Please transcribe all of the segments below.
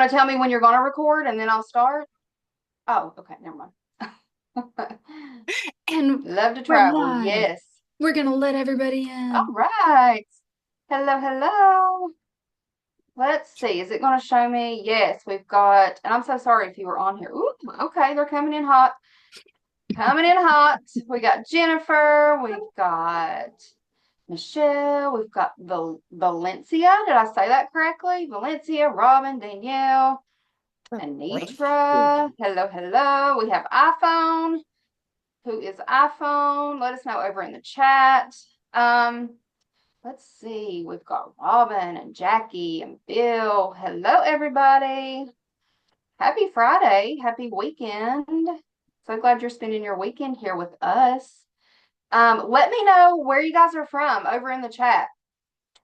going to tell me when you're going to record and then I'll start? Oh, okay. Never mind. And Love to we're travel. live. Yes. We're gonna let everybody All in. right. Hello, hello. Let's see. Is it going to show me? Yes, we've got, and I'm so sorry if you were on here. Ooh, okay. They're coming in hot. Coming in hot. We got Jennifer. We've got Michelle. We've got Valencia. Did I say that correctly? Valencia, Robin, Danielle. Anitra, hello, hello. We have iPhone. Who is iPhone? Let us know over in the chat. Um, let's see. We've got Robin and Jackie and Bill. Hello, everybody. Happy Friday. Happy weekend. So glad you're spending your weekend here with us. Let me know where you guys are from over in the chat.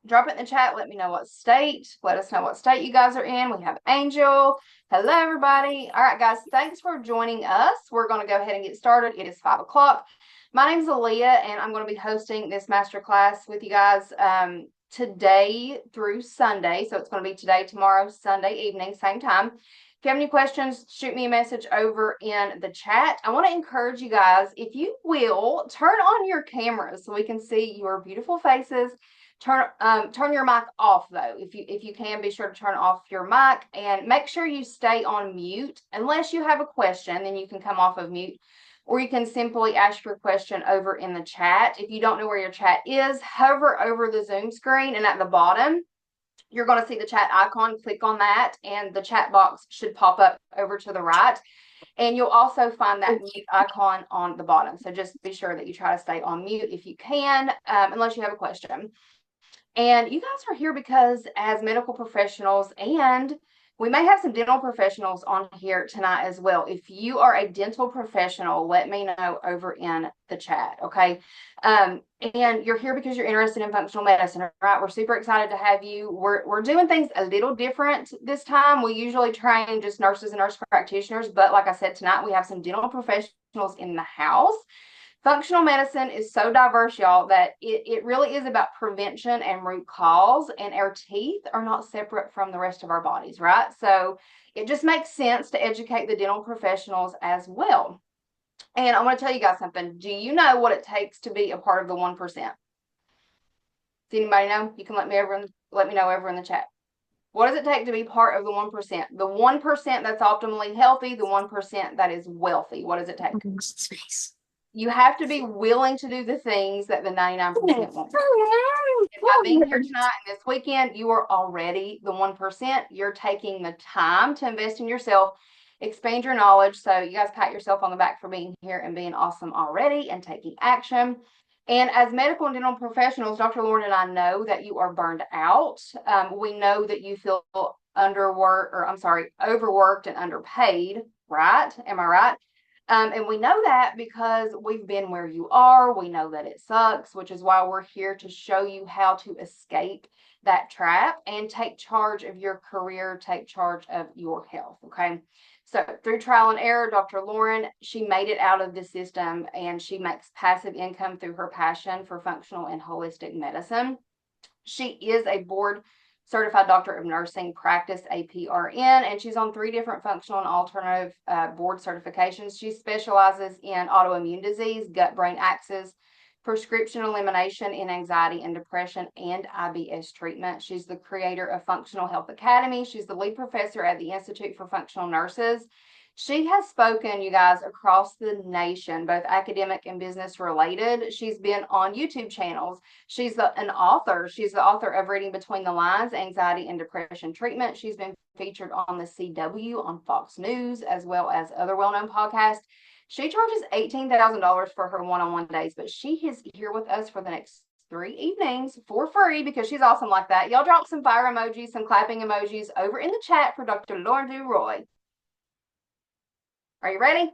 Drop it in the chat. Let me know what state. Let us know what state you guys are in. We have Angel. Hello, everybody. All right, guys. Thanks for joining us. We're going to go ahead and get started. It is 5 o'clock. My name is Aaliyah, and I'm going to be hosting this masterclass with you guys today through Sunday. So it's going to be today, tomorrow, Sunday evening, same time. If you have any questions, shoot me a message over in the chat. I want to encourage you guys, if you will, turn on your cameras so we can see your beautiful faces. Turn your mic off though. If you can, be sure to turn off your mic and make sure you stay on mute unless you have a question. Then you can come off of mute, or you can simply ask your question over in the chat. If you don't know where your chat is, hover over the Zoom screen, and at the bottom you're going to see the chat icon. Click on that, and the chat box should pop up over to the right. And you'll also find that mute icon on the bottom. So just be sure that you try to stay on mute if you can, unless you have a question. And you guys are here because as medical professionals, and we may have some dental professionals on here tonight as well. If you are a dental professional, let me know over in the chat, okay? And you're here because you're interested in functional medicine, right? We're super excited to have you. We're doing things a little different this time. We usually train just nurses and nurse practitioners, but like I said, tonight we have some dental professionals in the house. Functional medicine is so diverse, y'all, that it really is about prevention and root cause, and our teeth are not separate from the rest of our bodies, right? So it just makes sense to educate the dental professionals as well. And I want to tell you guys something. Do you know what it takes to be a part of the 1%? Does anybody know? You can let me know over in the chat. What does it take to be part of the 1%? The 1% that's optimally healthy, the 1% that is wealthy. What does it take? Space. You have to be willing to do the things that the 99% won't do. And by being here tonight and this weekend, you are already the 1%. You're taking the time to invest in yourself, expand your knowledge. So you guys pat yourself on the back for being here and being awesome already and taking action. And as medical and dental professionals, Dr. Lauren and I know that you are burned out. We know that you feel overworked and underpaid, right? Am I right? And we know that because we've been where you are. We know that it sucks, which is why we're here to show you how to escape that trap and take charge of your career, take charge of your health. Okay. So through trial and error, Dr. Lauren, she made it out of the system, and she makes passive income through her passion for functional and holistic medicine. She is a board certified doctor of nursing practice, APRN, and she's on 3 different functional and alternative board certifications. She specializes in autoimmune disease, gut-brain axis, prescription elimination in anxiety and depression, and IBS treatment. She's the creator of Functional Health Academy. She's the lead professor at the Institute for Functional Nurses. She has spoken, you guys, across the nation, both academic and business related. She's been on YouTube channels. She's an author. She's the author of Reading Between the Lines, Anxiety and Depression Treatment. She's been featured on the CW, on Fox News, as well as other well-known podcasts. She charges $18,000 for her one-on-one days, but she is here with us for the next 3 evenings for free because she's awesome like that. Y'all drop some fire emojis, some clapping emojis over in the chat for Dr. Lauren DuRoy. Are you ready?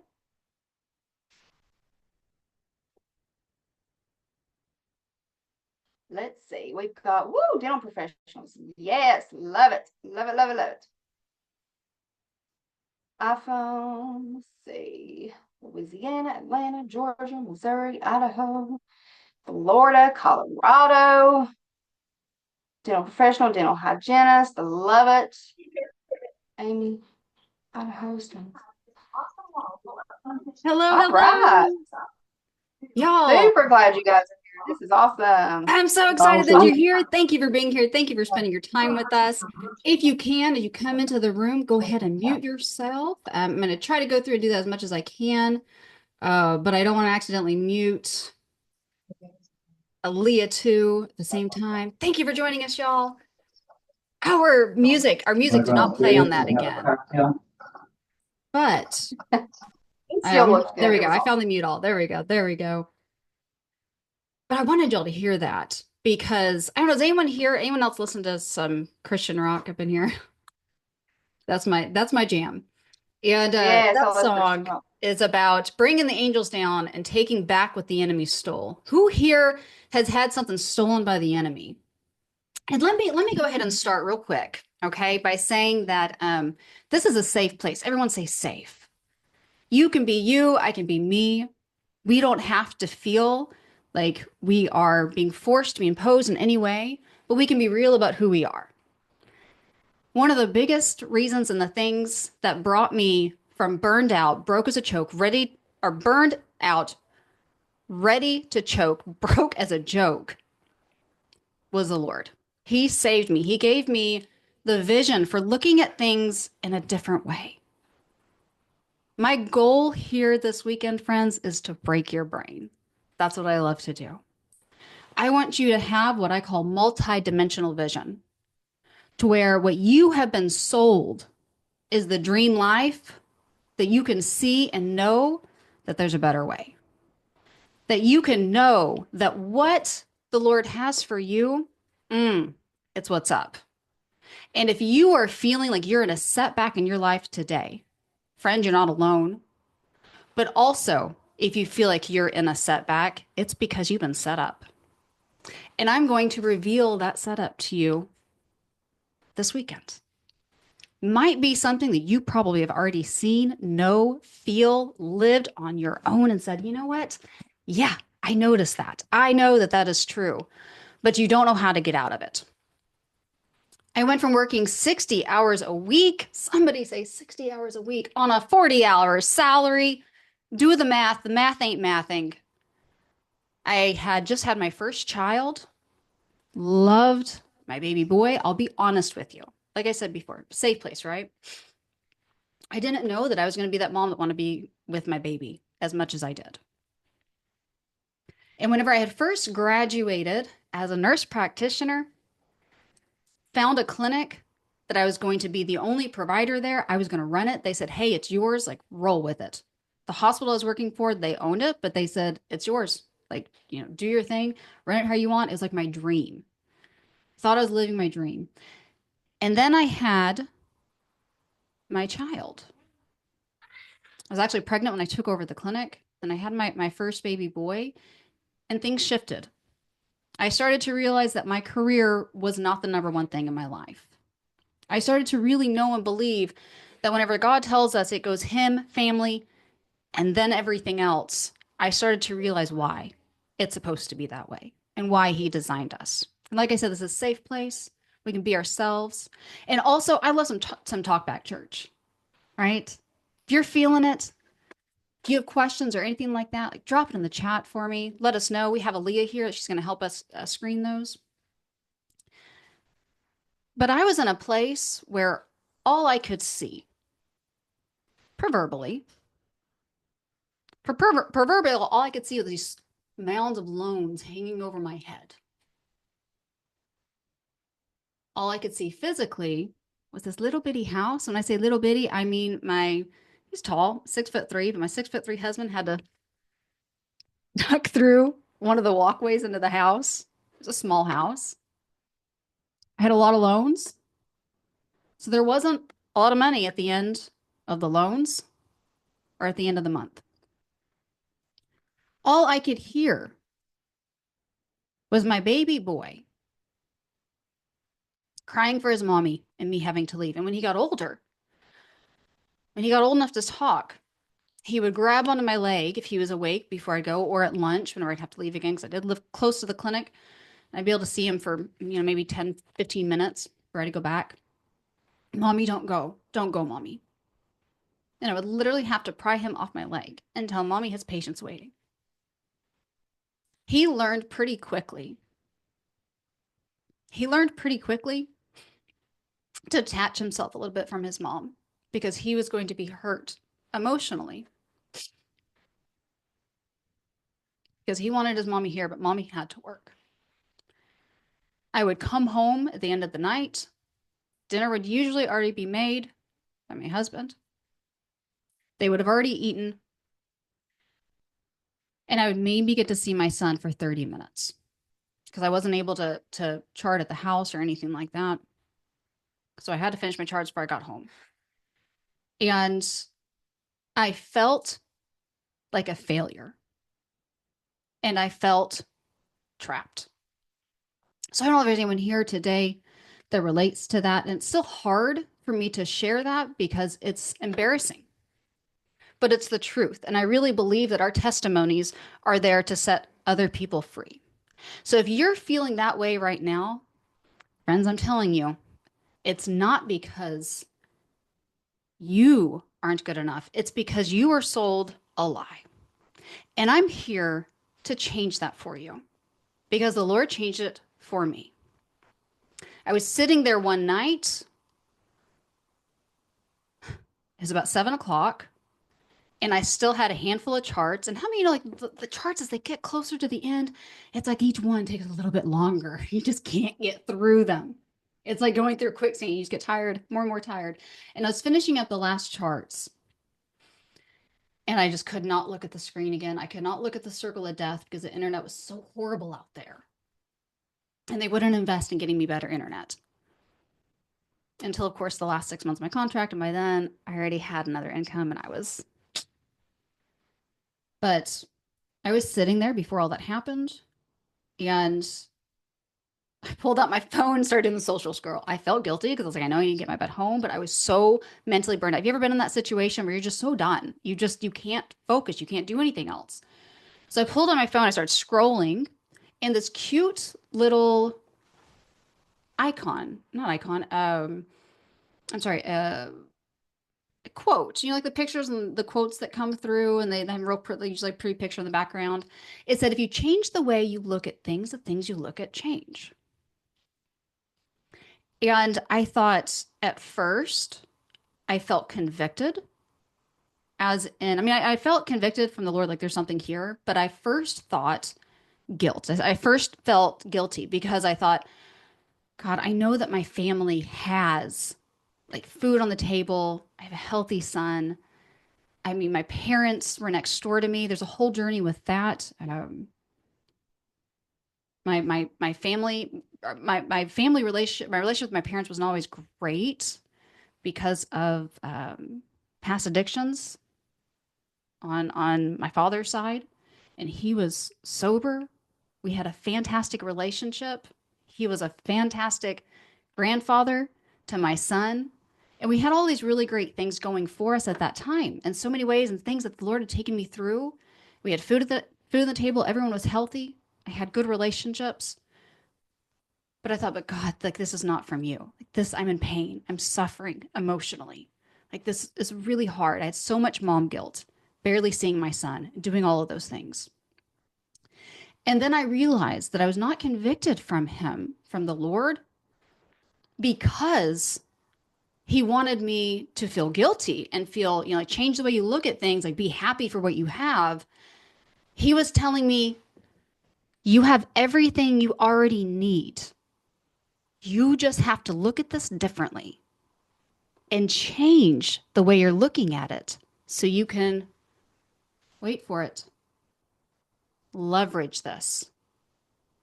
Let's see. We've got, woo, dental professionals. Yes, love it. Love it, love it, love it. iPhone, let's see. Louisiana, Atlanta, Georgia, Missouri, Idaho, Florida, Colorado. Dental professional, dental hygienist. I love it. Amy, I'm hosting. Hello, All right. hello. Y'all, Super glad you guys are here. This is awesome. I'm so excited that Awesome. you're here. Thank you for being here. Thank you for spending your time with us. If you can, as you come into the room, go ahead and mute yourself. I'm going to try to go through and do that as much as I can, but I don't want to accidentally mute Aaliyah too at the same time. Thank you for joining us, y'all. Our music Want to did go not play on upstairs that and have a again, cocktail? but It still looks there we good. go. I found the mute all. There we go. There we go. But I wanted y'all to hear that because I don't know, does anyone here, anyone else listen to some Christian rock up in here? That's my jam. And Yes, I that love Christian song rock. is about bringing the angels down and taking back what the enemy stole. Who here has had something stolen by the enemy? And let me go ahead and start real quick, okay, by saying that this is a safe place. Everyone say safe. You can be you, I can be me. We don't have to feel like we are being forced to be imposed in any way, but we can be real about who we are. One of the biggest reasons and the things that brought me from burned out, broke as a choke, ready or burned out, ready to choke, broke as a joke was the Lord. He saved me. He gave me the vision for looking at things in a different way. My goal here this weekend, friends, is to break your brain. That's what I love to do. I want you to have what I call multi-dimensional vision, to where what you have been sold is the dream life that you can see and know that there's a better way. That you can know that what the Lord has for you, it's what's up. And if you are feeling like you're in a setback in your life today, friend, you're not alone. But also, if you feel like you're in a setback, it's because you've been set up. And I'm going to reveal that setup to you this weekend. Might be something that you probably have already seen, know, feel, lived on your own, and said, you know what? Yeah, I noticed that. I know that that is true, but you don't know how to get out of it. I went from working 60 hours a week, somebody say 60 hours a week, on a 40-hour salary. Do the math ain't mathing. I had just had my first child, loved my baby boy. I'll be honest with you. Like I said before, safe place, right? I didn't know that I was going to be that mom that wanted to be with my baby as much as I did. And whenever I had first graduated as a nurse practitioner, found a clinic that I was going to be the only provider there, I was going to run it. They said, hey, it's yours. Like, roll with it. The hospital I was working for, they owned it, but they said, it's yours. Like, do your thing, run it how you want. It was like my dream. Thought I was living my dream. And then I had my child. I was actually pregnant when I took over the clinic, and I had my first baby boy, and things shifted. I started to realize that my career was not the number one thing in my life. I started to really know and believe that whenever God tells us it goes him, family, and then everything else, I started to realize why it's supposed to be that way and why he designed us. And like I said, this is a safe place. We can be ourselves. And also, I love some talk back church, right? If you're feeling it, if you have questions or anything like that, like drop it in the chat for me. Let us know. We have Aaliyah here. She's going to help us screen those. But I was in a place where all I could see, proverbially, proverbially, all I could see was these mounds of loans hanging over my head. All I could see physically was this little bitty house. When I say little bitty, I mean he's tall, 6'3", but my 6'3" husband had to duck through one of the walkways into the house. It was a small house. I had a lot of loans. So there wasn't a lot of money at the end of the loans or at the end of the month. All I could hear was my baby boy crying for his mommy and me having to leave. And when he got older, when he got old enough to talk, he would grab onto my leg if he was awake before I go, or at lunch whenever I'd have to leave again, because I did live close to the clinic. I'd be able to see him for, maybe 10, 15 minutes before I had to go back. Mommy, don't go. don't go, mommy. And I would literally have to pry him off my leg and tell mommy his patient's waiting. He learned pretty quickly. He learned pretty quickly to detach himself a little bit from his mom because he was going to be hurt emotionally because he wanted his mommy here, but mommy had to work. I would come home at the end of the night. Dinner would usually already be made by my husband. They would have already eaten, and I would maybe get to see my son for 30 minutes because I wasn't able to chart at the house or anything like that. So I had to finish my charts before I got home. And I felt like a failure. And I felt trapped. So I don't know if there's anyone here today that relates to that. And it's still hard for me to share that because it's embarrassing. But it's the truth. And I really believe that our testimonies are there to set other people free. So if you're feeling that way right now, friends, I'm telling you, it's not because you aren't good enough. It's because you were sold a lie. And I'm here to change that for you because the Lord changed it for me. I was sitting there one night. It was about 7 o'clock, and I still had a handful of charts. And how many, like the charts, as they get closer to the end, it's like each one takes a little bit longer. You just can't get through them. It's like going through quicksand. You just get tired, more and more tired. And I was finishing up the last charts, and I just could not look at the screen again. I could not look at the circle of death because the internet was so horrible out there. And they wouldn't invest in getting me better internet until, of course, the last 6 months of my contract. And by then, I already had another income and but I was sitting there before all that happened. And I pulled out my phone and started doing the social scroll. I felt guilty because I was like, I know I need to get my butt home, but I was so mentally burned out. Have you ever been in that situation where you're just so done? You can't focus. You can't do anything else. So I pulled out my phone. I started scrolling, and this cute little icon, not icon, I'm sorry, quote, like the pictures and the quotes that come through, and they have real pretty, usually pretty picture in the background. It said, if you change the way you look at things, the things you look at change. And I thought at first I felt convicted, as in, I mean, I felt convicted from the Lord, like there's something here, but I first thought guilt. I first felt guilty because I thought, God, I know that my family has like food on the table. I have a healthy son. I mean, my parents were next door to me. There's a whole journey with that. My family, my family relationship, my relationship with my parents wasn't always great because of past addictions on my father's side, and he was sober. We had a fantastic relationship. He was a fantastic grandfather to my son. And we had all these really great things going for us at that time in so many ways, and things that the Lord had taken me through. We had food on the table. Everyone was healthy. I had good relationships. But I thought, but God, like this is not from you. Like this, I'm in pain. I'm suffering emotionally. Like this is really hard. I had so much mom guilt, barely seeing my son, doing all of those things. And then I realized that I was not convicted from him, from the Lord, because he wanted me to feel guilty and feel, like change the way you look at things, like be happy for what you have. He was telling me, you have everything you already need. You just have to look at this differently and change the way you're looking at it so you can, wait for it, leverage this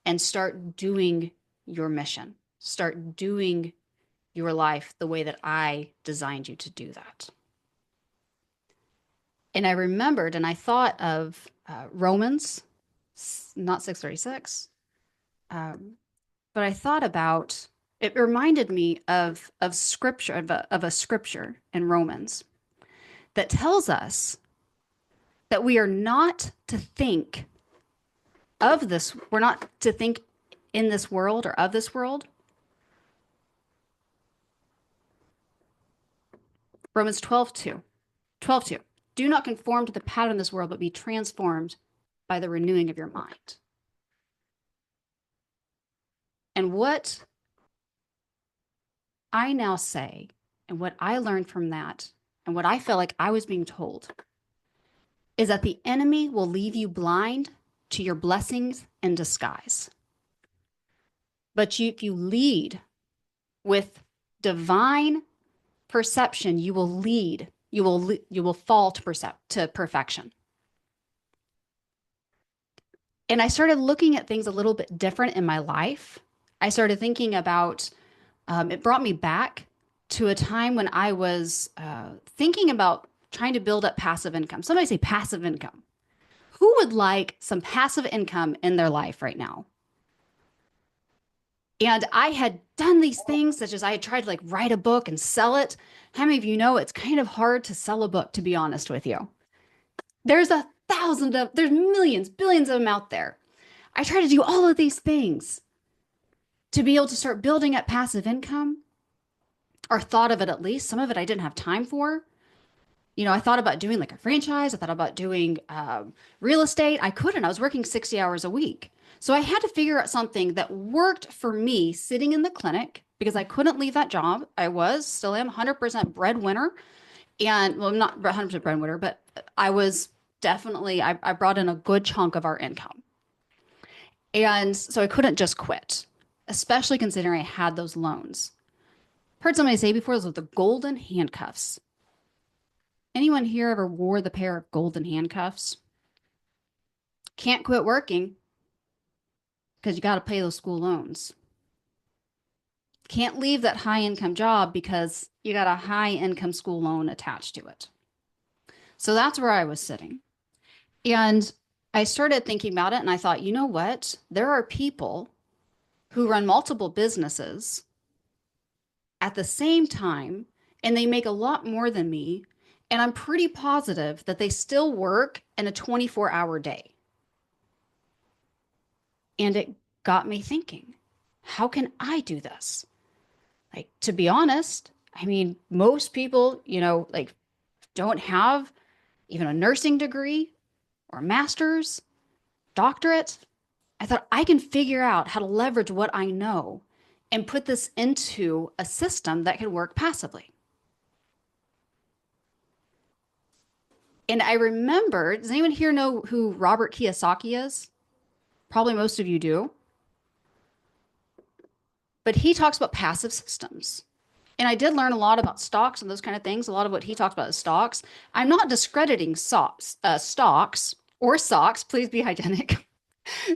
and start doing your mission. Start doing your life the way that I designed you to do that. And I remembered and I thought of Romans, not 6:36, but I thought about, it reminded me of scripture, of a scripture in Romans that tells us that we are not to think of this, we're not to think in this world or of this world, Romans 12:2. 12:2. Do not conform to the pattern of this world, but be transformed by the renewing of your mind. And what I now say, and what I learned from that, and what I felt like I was being told, is that the enemy will leave you blind to your blessings in disguise. But if you lead with divine perception, you will lead. You will fall to perfection. And I started looking at things a little bit different in my life. I started thinking about it brought me back to a time when I was thinking about trying to build up passive income. Somebody say passive income. Who would like some passive income in their life right now? And I had done these things, such as I had tried to like write a book and sell it. How many of you know it's kind of hard to sell a book, to be honest with you? There's millions, billions of them out there. I tried to do all of these things to be able to start building up passive income, or thought of it at least. Some of it I didn't have time for. You know, I thought about doing like a franchise. I thought about doing real estate. I couldn't. I was working 60 hours a week. So I had to figure out something that worked for me sitting in the clinic because I couldn't leave that job. Still am 100% breadwinner. And well, I'm not 100% breadwinner, but I was definitely, I brought in a good chunk of our income. And so I couldn't just quit, especially considering I had those loans. Heard somebody say before, those were the golden handcuffs. Anyone here ever wore the pair of golden handcuffs? Can't quit working because you got to pay those school loans. Can't leave that high income job because you got a high income school loan attached to it. So that's where I was sitting. And I started thinking about it and I thought, you know what? There are people who run multiple businesses at the same time and they make a lot more than me. And I'm pretty positive that they still work in a 24-hour day. And it got me thinking, how can I do this? Like, to be honest, I mean, most people, like don't have even a nursing degree or a master's, doctorate. I thought I can figure out how to leverage what I know and put this into a system that can work passively. And I remember, does anyone here know who Robert Kiyosaki is? Probably most of you do. But he talks about passive systems. And I did learn a lot about stocks and those kind of things. A lot of what he talks about is stocks. I'm not discrediting stocks or socks. Please be hygienic.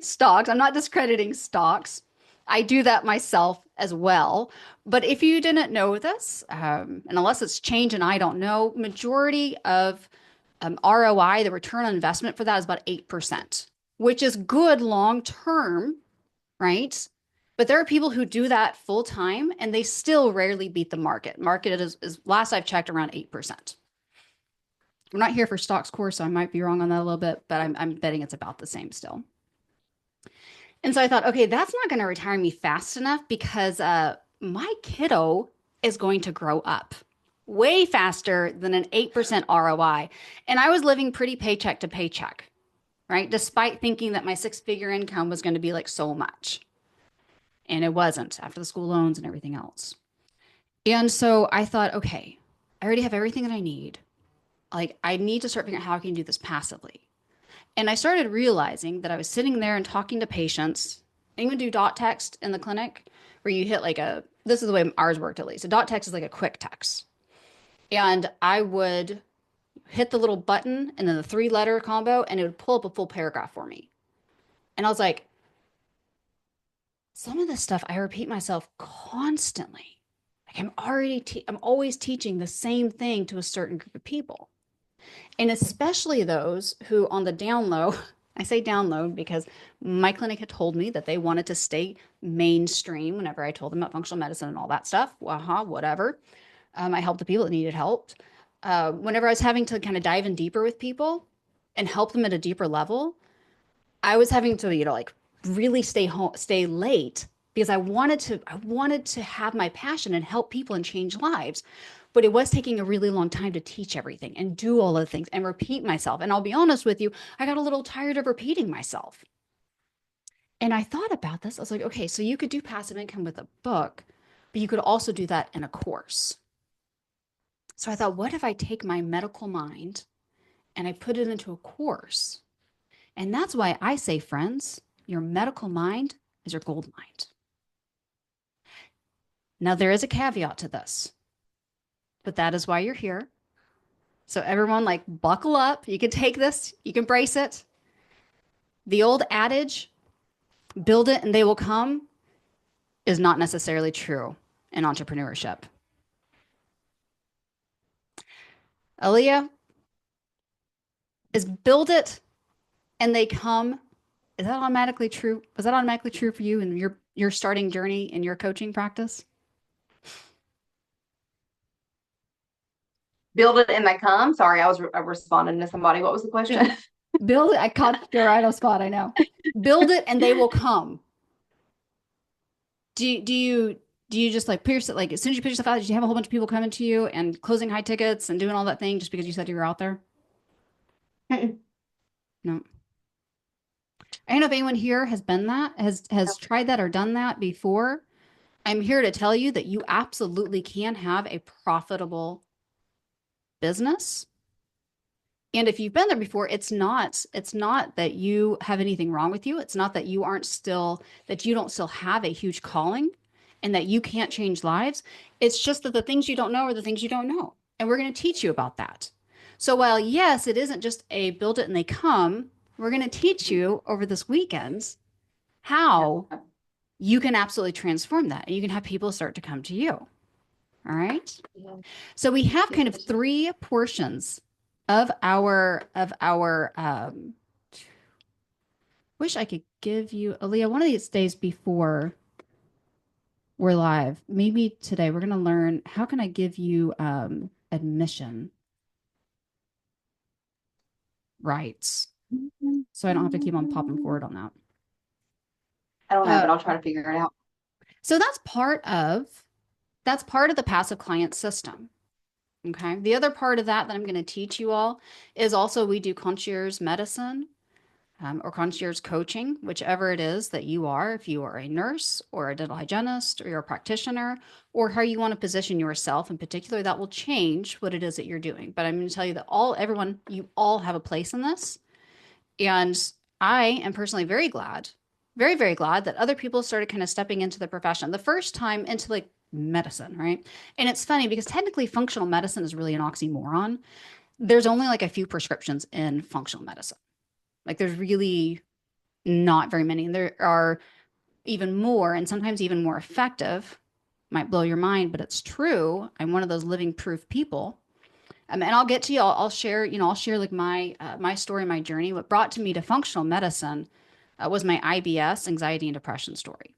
Stocks. I'm not discrediting stocks. I do that myself as well. But if you didn't know this, and unless it's changed and I don't know, majority of ROI, the return on investment for that is about 8%, which is good long term, right? But there are people who do that full time and they still rarely beat the market. Market is last I've checked around 8%. I'm not here for stocks course, so I might be wrong on that a little bit, but I'm betting it's about the same still. And so I thought, okay, that's not going to retire me fast enough because my kiddo is going to grow up way faster than an 8% ROI. And I was living pretty paycheck to paycheck, right? Despite thinking that my six-figure income was going to be like so much. And it wasn't after the school loans and everything else. And so I thought, okay, I already have everything that I need. Like, I need to start figuring out how I can do this passively. And I started realizing that I was sitting there and talking to patients. Anyone do dot text in the clinic where you hit like this is the way ours worked at least. A dot text is like a quick text. And I would hit the little button and then the 3-letter combo and it would pull up a full paragraph for me. And I was like, some of this stuff I repeat myself constantly. Like I'm always teaching the same thing to a certain group of people. And especially those who on the down low, I say down low because my clinic had told me that they wanted to stay mainstream whenever I told them about functional medicine and all that stuff. Whatever. I helped the people that needed help. Whenever I was having to kind of dive in deeper with people and help them at a deeper level, I was having to, like really stay late because I wanted to have my passion and help people and change lives. but it was taking a really long time to teach everything and do all of the things and repeat myself. And I'll be honest with you, I got a little tired of repeating myself. And I thought about this. I was like, okay, so you could do passive income with a book, but you could also do that in a course. So I thought, what if I take my medical mind and I put it into a course? And that's why I say, friends, your medical mind is your gold mind. Now, there is a caveat to this, but that is why you're here. So, everyone, like, buckle up. You can take this, you can brace it. The old adage, build it and they will come, is not necessarily true in entrepreneurship. Aaliyah, is build it and they come. Is that automatically true? Was that automatically true for you in your starting journey in your coaching practice? Build it and they come. Sorry, I was responding to somebody. What was the question? Build it. I caught your right on spot. I know. Build it and they will come. Do you just like pierce it? Like as soon as you pitch yourself out, did you have a whole bunch of people coming to you and closing high tickets and doing all that thing just because you said you were out there? No. I don't know if anyone here has been that, has tried that or done that before. I'm here to tell you that you absolutely can have a profitable business. And if you've been there before, it's not that you have anything wrong with you. It's not that you don't still have a huge calling and that you can't change lives. It's just that the things you don't know are the things you don't know. And we're going to teach you about that. So while yes, it isn't just a build it and they come, we're going to teach you over this weekend how you can absolutely transform that and you can have people start to come to you. All right. So we have kind of three portions of our wish I could give you Aaliyah one of these days before we're live. Maybe today we're going to learn how can I give you admission rights so I don't have to keep on popping forward on that. I don't know, Uh, but I'll try to figure it out. so that's part of the passive client system. Okay. The other part of that I'm going to teach you all is also we do concierge medicine or concierge coaching, whichever it is that you are, if you are a nurse or a dental hygienist or you're a practitioner, or how you want to position yourself in particular, that will change what it is that you're doing. But I'm going to tell you that you all have a place in this. And I am personally very glad, very, very glad that other people started kind of stepping into the profession the first time into like medicine, right? And it's funny because technically functional medicine is really an oxymoron. There's only like a few prescriptions in functional medicine. Like there's really not very many. There are even more and sometimes even more effective. Might blow your mind, but it's true. I'm one of those living proof people. And I'll get to you. I'll share, I'll share like my story, my journey. What brought to me to functional medicine was my IBS, anxiety and depression story.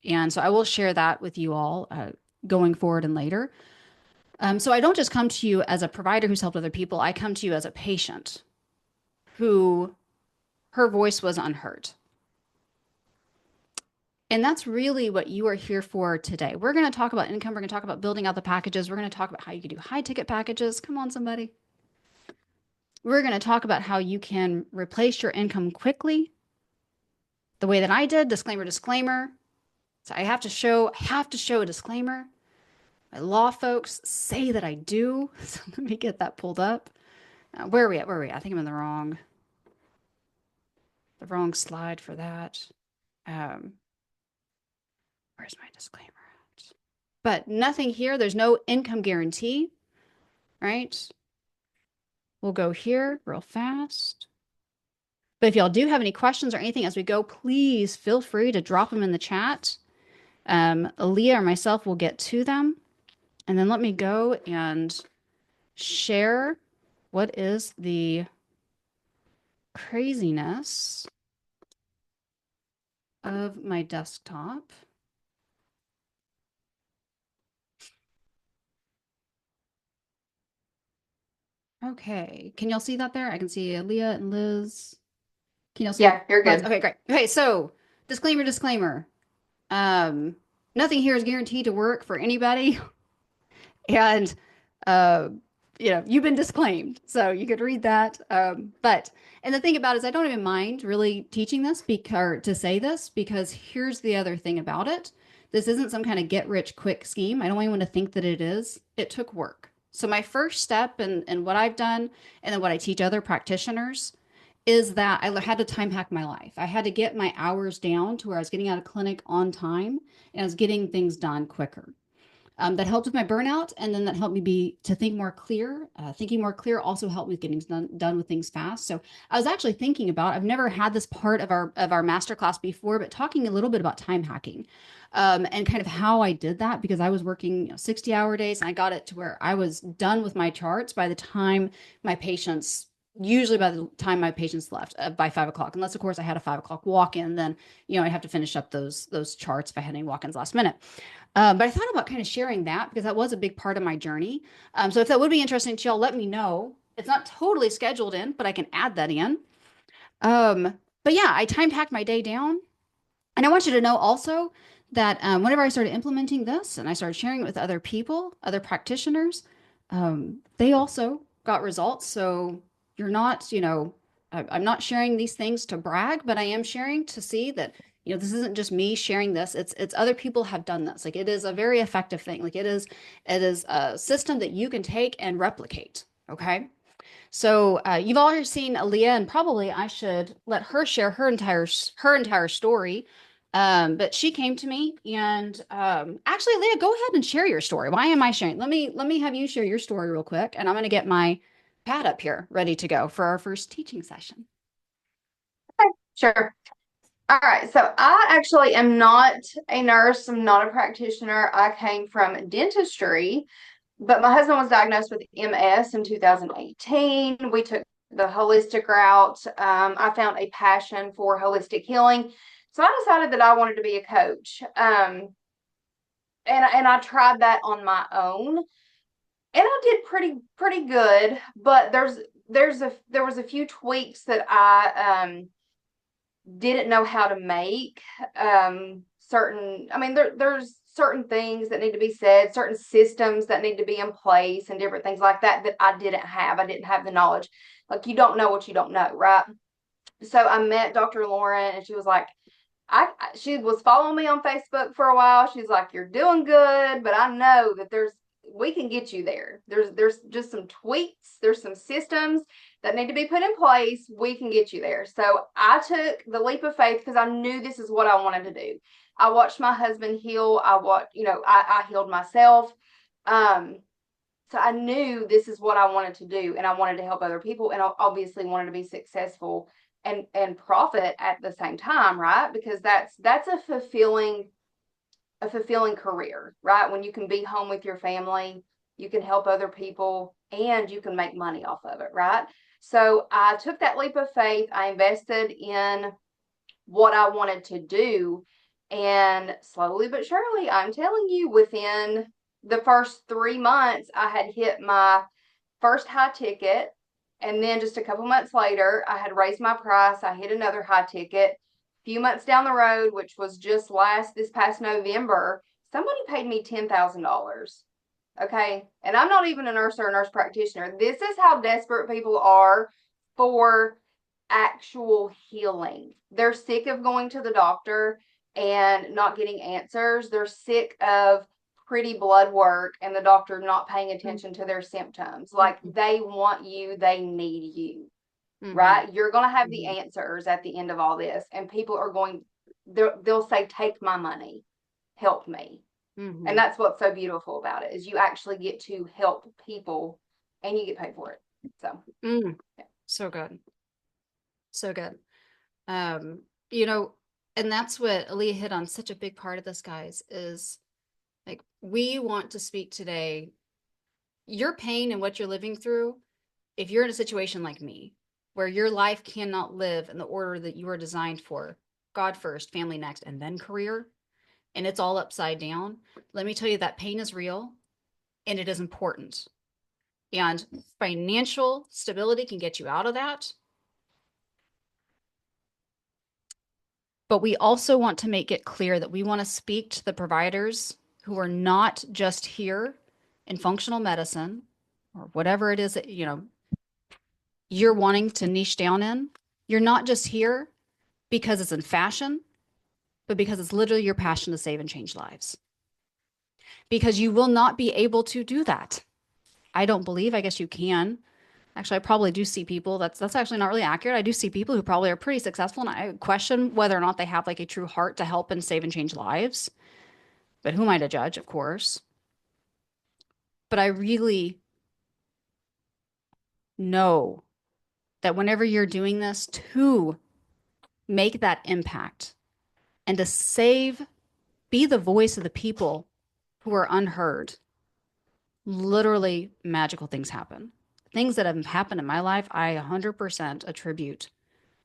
And so I will share that with you all going forward and later. So I don't just come to you as a provider who's helped other people. I come to you as a patient who her voice was unheard. And that's really what you are here for today. We're going to talk about income. We're going to talk about building out the packages. We're going to talk about how you can do high ticket packages. Come on, somebody. We're going to talk about how you can replace your income quickly the way that I did. Disclaimer, disclaimer. So I have to show a disclaimer. My law folks say that I do. So let me get that pulled up. Where are we at? I think I'm in the wrong slide for that. Where's my disclaimer at? But nothing here. There's no income guarantee, right? We'll go here real fast. But if y'all do have any questions or anything as we go, please feel free to drop them in the chat. Aaliyah or myself will get to them. And then let me go and share what is the craziness of my desktop. Okay. Can y'all see that there? I can see Aaliyah and Liz. Can y'all see? Yeah, you're good. Okay, great. Okay, so disclaimer. Nothing here is guaranteed to work for anybody. And Uh, you've been disclaimed, so you could read that. And the thing about it is, I don't even mind really teaching this because to say this because here's the other thing about it. This isn't some kind of get rich quick scheme. I don't want anyone to think that it is. It took work. So my first step in what I've done and then what I teach other practitioners is that I had to time hack my life. I had to get my hours down to where I was getting out of clinic on time and I was getting things done quicker. That helped with my burnout, and then that helped me be to think more clear. Thinking more clear also helped with getting done with things fast. So I was actually thinking about. I've never had this part of our masterclass before, but talking a little bit about time hacking, and kind of how I did that because I was working 60-hour days, and I got it to where I was done with my charts by the time my patients. Usually by the time my patients left by 5 o'clock, unless of course I had a 5 o'clock walk-in, then I'd have to finish up those charts if I had any walk-ins last minute. But I thought about kind of sharing that because that was a big part of my journey. So if that would be interesting to y'all, let me know. It's not totally scheduled in, but I can add that in. But yeah, I time hacked my day down. And I want you to know also that whenever I started implementing this and I started sharing it with other people, other practitioners, they also got results. So you're not, I'm not sharing these things to brag, but I am sharing to see that, this isn't just me sharing this. It's other people have done this. Like it is a very effective thing. Like it is a system that you can take and replicate. Okay. So you've already seen Aaliyah, and probably I should let her share her entire story. But she came to me, and actually, Aaliyah, go ahead and share your story. Why am I sharing? Let me have you share your story real quick, and I'm going to get my pad up here ready to go for our first teaching session. Okay, sure. All right. So I actually am not a nurse. I'm not a practitioner. I came from dentistry, but my husband was diagnosed with MS in 2018. We took the holistic route. I found a passion for holistic healing. So I decided that I wanted to be a coach. And I tried that on my own. And I did pretty good, but there was a few tweaks that I didn't know how to make. There's certain things that need to be said, certain systems that need to be in place, and different things like that that I didn't have. I didn't have the knowledge. Like you don't know what you don't know, right? So I met Dr. Lauren, and she was like, she was following me on Facebook for a while. She's like, "You're doing good, but I know that we can get you there. There's just some tweaks, there's some systems that need to be put in place. We can get you there." So I took the leap of faith because I knew this is what I wanted to do. I watched my husband heal. I healed myself. Um, so I knew this is what I wanted to do, and I wanted to help other people, and I obviously wanted to be successful and profit at the same time, right? Because that's a fulfilling career, right? When you can be home with your family, you can help other people, and you can make money off of it, right? So I took that leap of faith. I invested in what I wanted to do. And slowly but surely, I'm telling you, within the first 3 months, I had hit my first high ticket. And then just a couple months later, I had raised my price. I hit another high ticket. A few months down the road, which was just this past November, somebody paid me $10,000. Okay. And I'm not even a nurse or a nurse practitioner. This is how desperate people are for actual healing. They're sick of going to the doctor and not getting answers. They're sick of pretty blood work and the doctor not paying attention to their symptoms. Like Mm-hmm. they want you, they need you, Mm-hmm. right? You're going to have the answers at the end of all this, and people are they'll say, "Take my money, help me." And Mm-hmm. that's what's so beautiful about it is you actually get to help people and you get paid for it. So, Mm. yeah. So good. So good. Um, you know, and that's what Aaliyah hit on. Such a big part of this, guys, is like we want to speak today. Your pain and what you're living through, if you're in a situation like me, where your life cannot live in the order that you are designed for, God first, family next, and then career, and it's all upside down, let me tell you that pain is real and it is important. And financial stability can get you out of that. But we also want to make it clear that we want to speak to the providers who are not just here in functional medicine. or whatever it is that, you're wanting to niche down in, you're not just here because it's in fashion, but because it's literally your passion to save and change lives. Because you will not be able to do that. I don't believe, I guess you can. Actually, I probably do see people that's actually not really accurate. I do see people who probably are pretty successful, and I question whether or not they have like a true heart to help and save and change lives. But who am I to judge, of course? But I really know that whenever you're doing this to make that impact and to save, be the voice of the people who are unheard, literally magical things happen. Things that have happened in my life, I 100% attribute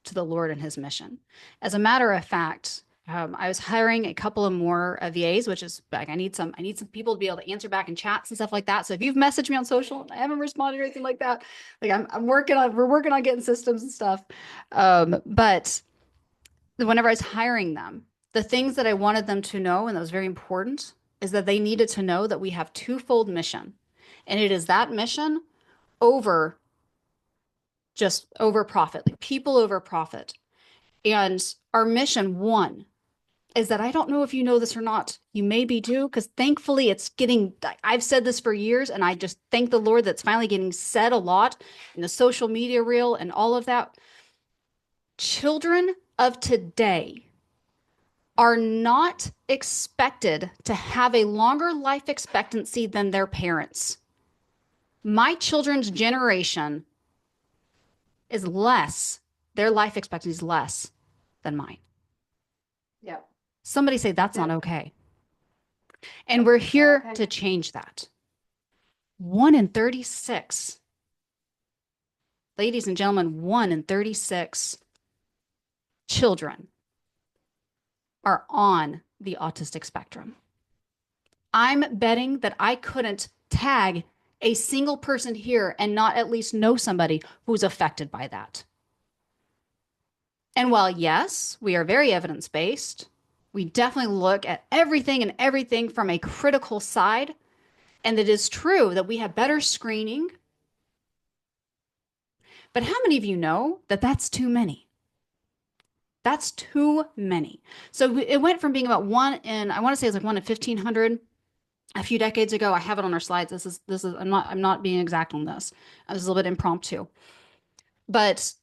to the Lord and his mission. As a matter of fact, I was hiring a couple of more VAs, which is like I need some people to be able to answer back in chats and stuff like that. So if you've messaged me on social and I haven't responded or anything like that, like we're working on getting systems and stuff. But whenever I was hiring them, the things that I wanted them to know, and that was very important, is that they needed to know that we have twofold mission. And it is that mission over just over profit, like people over profit. And our mission one is that I don't know if you know this or not. You maybe do, because thankfully it's getting, I've said this for years, and I just thank the Lord that's finally getting said a lot in the social media reel and all of that. Children of today are not expected to have a longer life expectancy than their parents. My children's generation is less, their life expectancy is less than mine. Yep. Somebody say that's not Yep. okay. And we're here Okay. to change that. 1 in 36. Ladies and gentlemen, 1 in 36 children are on the autistic spectrum. I'm betting that I couldn't tag a single person here and not at least know somebody who's affected by that. And while, yes, we are very evidence-based, we definitely look at everything and everything from a critical side. And it is true that we have better screening. But how many of you know that that's too many? That's too many. So it went from being about one in, I want to say it's like one in 1,500 a few decades ago. I have it on our slides. I'm not being exact on this. This is a little bit impromptu. But,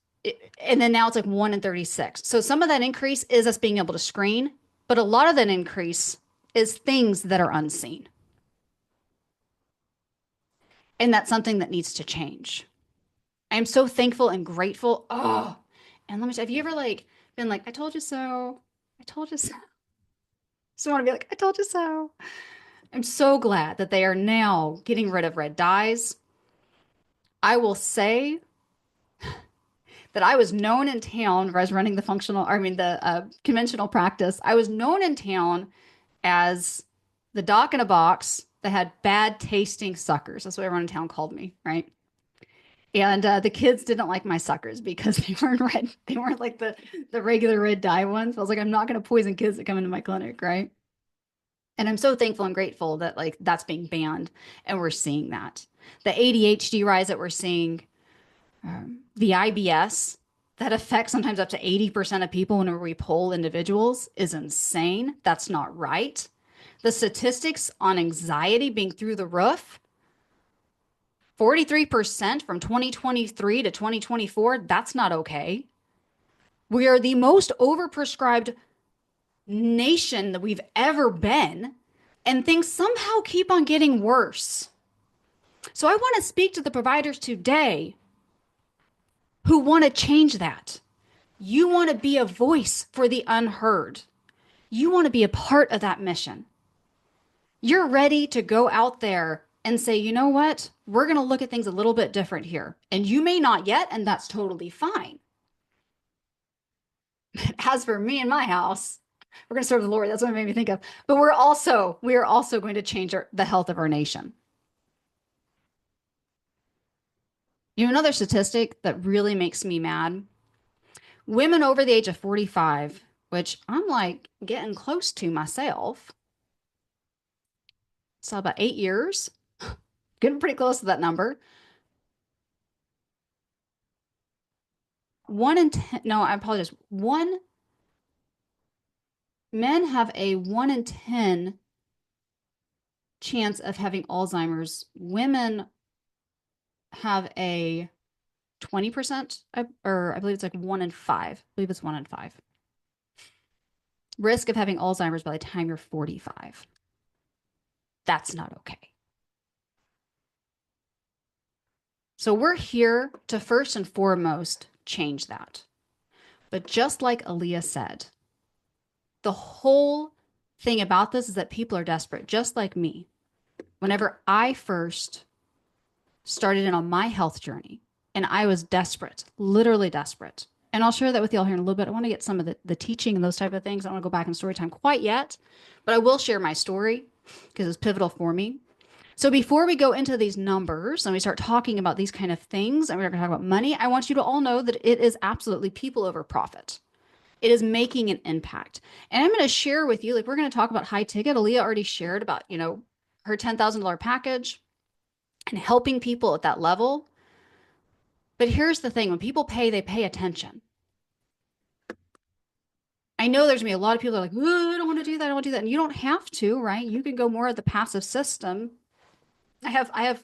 and then now it's like 1 in 36. So some of that increase is us being able to screen, but a lot of that increase is things that are unseen. And that's something that needs to change. I'm so thankful and grateful. Oh, and let me tell you, have you ever like been like, I told you so. I told you so. Just want to be like, I told you so. I'm so glad that they are now getting rid of red dyes. I will say that I was known in town where I was running the conventional practice. I was known in town as the doc in a box that had bad tasting suckers. That's what everyone in town called me, right? And the kids didn't like my suckers because they weren't red. They weren't like the regular red dye ones. I was like, I'm not going to poison kids that come into my clinic, right? And I'm so thankful and grateful that like that's being banned and we're seeing that. The ADHD rise that we're seeing, the IBS that affects sometimes up to 80% of people whenever we poll individuals is insane. That's not right. The statistics on anxiety being through the roof, 43% from 2023 to 2024, that's not okay. We are the most overprescribed nation that we've ever been, and things somehow keep on getting worse. So I want to speak to the providers today who want to change that. You want to be a voice for the unheard. You want to be a part of that mission. You're ready to go out there and say, you know what? We're going to look at things a little bit different here. And you may not yet, and that's totally fine. As for me and my house, we're going to serve the Lord. That's what it made me think of. But we are also going to change the health of our nation. You know, another statistic that really makes me mad, women over the age of 45, which I'm like getting close to myself. So about 8 years, getting pretty close to that number. one in 10, no, I apologize. Men have a 1 in 10 chance of having Alzheimer's. Women have a 20%, or I believe it's like 1 in 5. I believe it's 1 in 5. Risk of having Alzheimer's by the time you're 45. That's not okay. So we're here to first and foremost change that. But just like Aaliyah said, the whole thing about this is that people are desperate, just like me. Whenever I first started in on my health journey, and I was desperate, literally desperate. And I'll share that with y'all here in a little bit. I want to get some of the teaching and those type of things. I don't want to go back in story time quite yet, but I will share my story because it's pivotal for me. So before we go into these numbers and we start talking about these kind of things, and we're going to talk about money, I want you to all know that it is absolutely people over profit. It is making an impact. And I'm going to share with you, like we're going to talk about high ticket. Aaliyah already shared about, her $10,000 package and helping people at that level. But here's the thing, when people pay, they pay attention. I know there's going to be a lot of people that are like, oh, I don't want to do that. I don't want to do that. And you don't have to, right? You can go more of the passive system. I have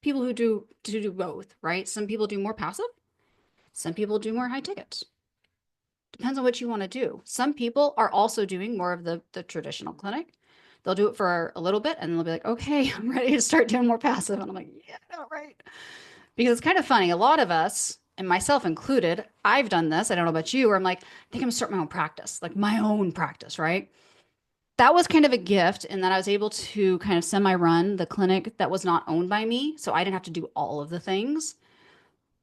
people who do both, right? Some people do more passive. Some people do more high tickets. Depends on what you want to do. Some people are also doing more of the traditional clinic. They'll do it for a little bit and they'll be like, okay, I'm ready to start doing more passive. And I'm like, yeah, no, right. Because it's kind of funny. A lot of us, and myself included, I've done this. I don't know about you, where I'm like, I think I'm gonna start my own practice, like my own practice, right? That was kind of a gift in that I was able to kind of semi-run the clinic that was not owned by me. So I didn't have to do all of the things.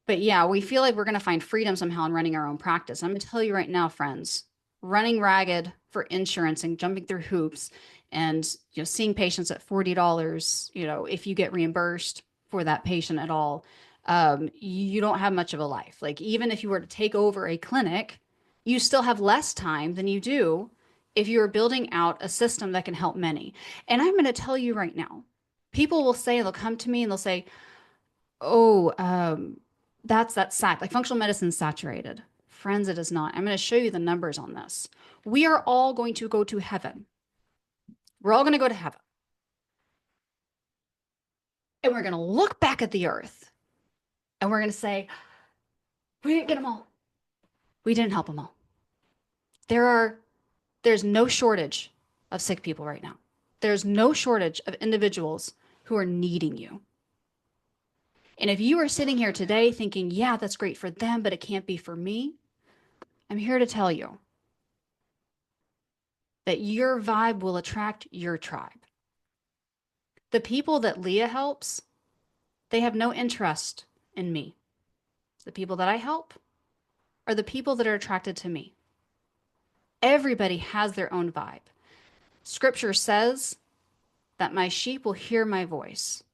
But yeah, we feel like we're going to find freedom somehow in running our own practice. I'm going to tell you right now, friends, running ragged for insurance and jumping through hoops and seeing patients at $40, if you get reimbursed for that patient at all, you don't have much of a life. Like even if you were to take over a clinic, you still have less time than you do if you are building out a system that can help many. And I'm going to tell you right now, people will say, they'll come to me and they'll say, oh, that's sad. Like functional medicine is saturated. Friends, it is not. I'm going to show you the numbers on this. We are all going to go to heaven. We're all going to go to heaven. And we're going to look back at the earth and we're going to say, we didn't get them all. We didn't help them all. There's no shortage of sick people right now. There's no shortage of individuals who are needing you. And if you are sitting here today thinking, yeah, that's great for them, but it can't be for me, I'm here to tell you that your vibe will attract your tribe. The people that Leah helps, they have no interest in me. The people that I help are the people that are attracted to me. Everybody has their own vibe. Scripture says that my sheep will hear my voice.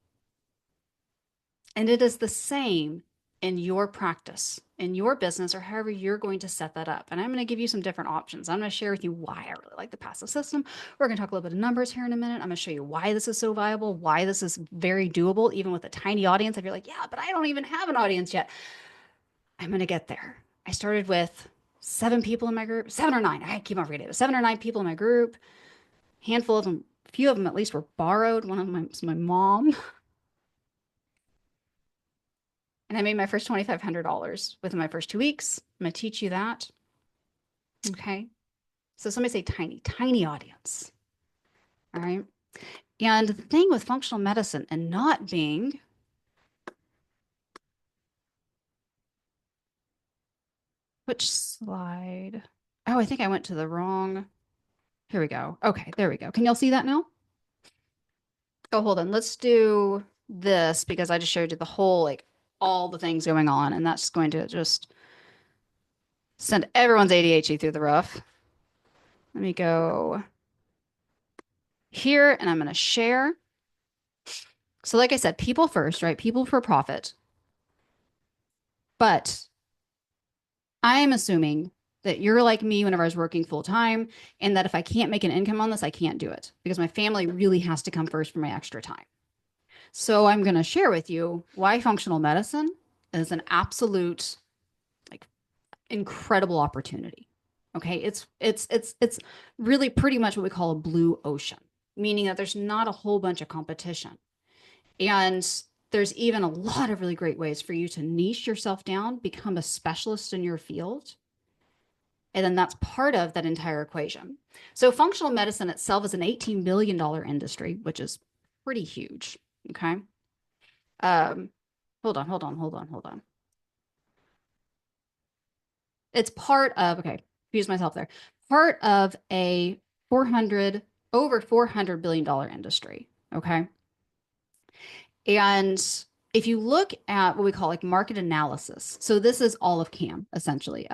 And it is the same in your practice, in your business, or however you're going to set that up. And I'm going to give you some different options. I'm going to share with you why I really like the passive system. We're going to talk a little bit of numbers here in a minute. I'm going to show you why this is so viable, why this is very doable, even with a tiny audience. If you're like, yeah, but I don't even have an audience yet. I'm going to get there. I started with 7 people in my group, 7 or 9. I keep on forgetting it. 7 or 9 people in my group. Handful of them, a few of them at least were borrowed. One of them was my mom. And I made my first $2,500 within my first 2 weeks. I'm going to teach you that. Okay. So somebody say tiny, tiny audience. All right. And the thing with functional medicine and not being which slide? Oh, I think I went to the wrong. Here we go. Okay, there we go. Can y'all see that now? Oh, hold on. Let's do this because I just showed you the whole, like all the things going on, and that's going to just send everyone's ADHD through the roof. Let me go here and I'm going to share. So like I said, people first, right? People for profit. But I am assuming that you're like me whenever I was working full time, and that if I can't make an income on this, I can't do it because my family really has to come first for my extra time. So I'm going to share with you why functional medicine is an absolute like incredible opportunity. Okay, it's really pretty much what we call a blue ocean, meaning that there's not a whole bunch of competition. And there's even a lot of really great ways for you to niche yourself down, become a specialist in your field. And then that's part of that entire equation. So functional medicine itself is an $18 billion industry, which is pretty huge. Okay. Um, hold on. It's part of, okay, confused myself there. Part of a 400, over $400 billion industry. Okay. And if you look at what we call like market analysis, so this is all of CAM essentially,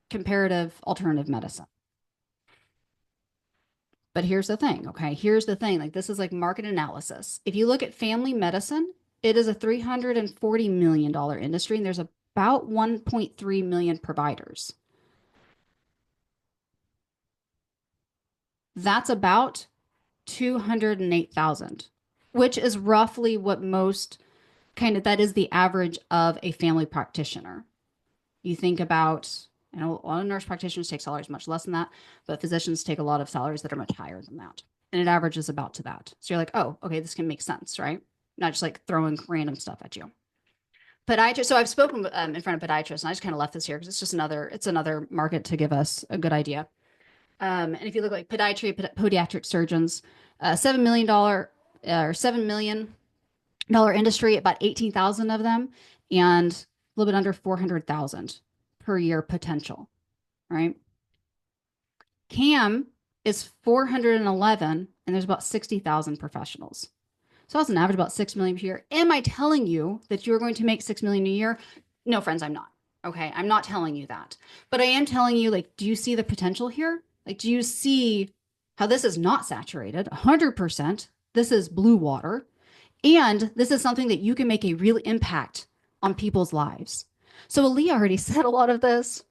comparative alternative medicine. But here's the thing, okay? Here's the thing. Like this is like market analysis. If you look at family medicine, it is a $340 million industry, and there's about 1.3 million providers. That's about 208,000, which is roughly what most kind of that is the average of a family practitioner. You think about, you know, a lot of nurse practitioners take salaries much less than that, but physicians take a lot of salaries that are much higher than that. And it averages about to that. So you're like, oh, okay, this can make sense, right? Not just like throwing random stuff at you. Podiatrist. So I've spoken in front of podiatrists, and I just kind of left this here because it's another market to give us a good idea. And if you look like podiatric surgeons, $7 million or $7 million industry, about 18,000 of them, and a little bit under 400,000 per year potential, right? CAM is 411, and there's about 60,000 professionals. So that's an average about 6 million per year. Am I telling you that you're going to make 6 million a year? No, friends, I'm not. Okay, I'm not telling you that. But I am telling you, like, do you see the potential here? Like, do you see how this is not saturated? 100%. This is blue water. And this is something that you can make a real impact on people's lives. So Aaliyah already said a lot of this,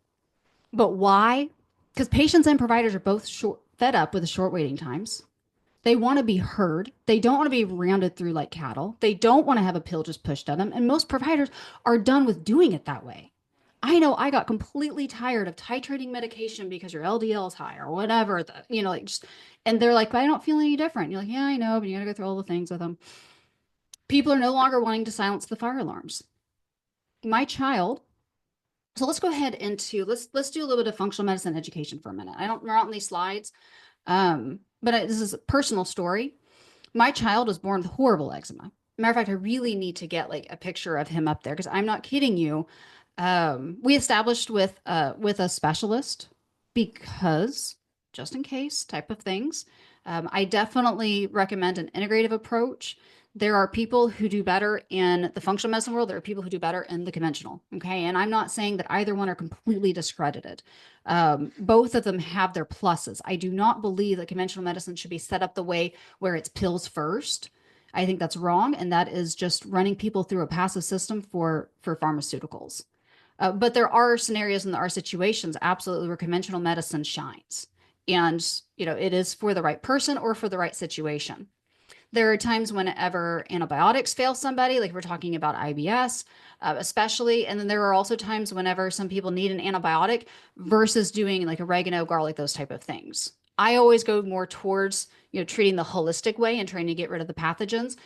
but why? Because patients and providers are both fed up with the short waiting times. They want to be heard. They don't want to be rounded through like cattle. They don't want to have a pill just pushed at them. And most providers are done with doing it that way. I know I got completely tired of titrating medication because your LDL is high or whatever. Like just, and they're like, but I don't feel any different. You're like, yeah, I know, but you got to go through all the things with them. People are no longer wanting to silence the fire alarms. My child. So let's go ahead into let's do a little bit of functional medicine education for a minute. We're not on these slides, but this is a personal story. My child was born with horrible eczema. Matter of fact, I really need to get like a picture of him up there because I'm not kidding you. We established with a specialist because just in case type of things. I definitely recommend an integrative approach. There are people who do better in the functional medicine world. There are people who do better in the conventional. Okay. And I'm not saying that either one are completely discredited. Both of them have their pluses. I do not believe that conventional medicine should be set up the way where it's pills first. I think that's wrong. And that is just running people through a passive system for pharmaceuticals. But there are scenarios and there are situations absolutely where conventional medicine shines. And, it is for the right person or for the right situation. There are times whenever antibiotics fail somebody, like we're talking about IBS, especially. And then there are also times whenever some people need an antibiotic versus doing like oregano, garlic, those type of things. I always go more towards, treating the holistic way and trying to get rid of the pathogens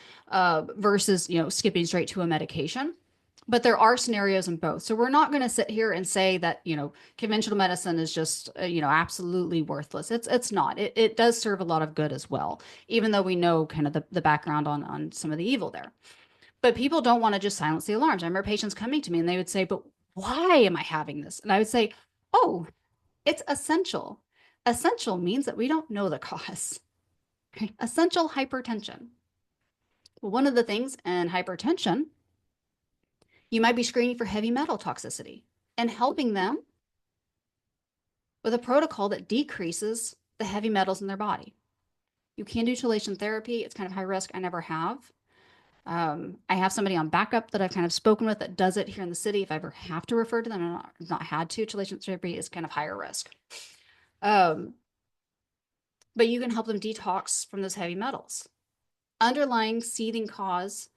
versus, skipping straight to a medication. But there are scenarios in both. So we're not going to sit here and say that, conventional medicine is just, absolutely worthless. It's not. It does serve a lot of good as well, even though we know kind of the background on some of the evil there. But people don't want to just silence the alarms. I remember patients coming to me and they would say, but why am I having this? And I would say, oh, it's essential. Essential means that we don't know the cause. Okay. Essential hypertension. Well, one of the things in hypertension, you might be screening for heavy metal toxicity and helping them with a protocol that decreases the heavy metals in their body. You can do chelation therapy. It's kind of high risk. I never have. I have somebody on backup that I've kind of spoken with that does it here in the city. If I ever have to refer to them, I've not had to. Chelation therapy is kind of higher risk. But you can help them detox from those heavy metals. Underlying seething cause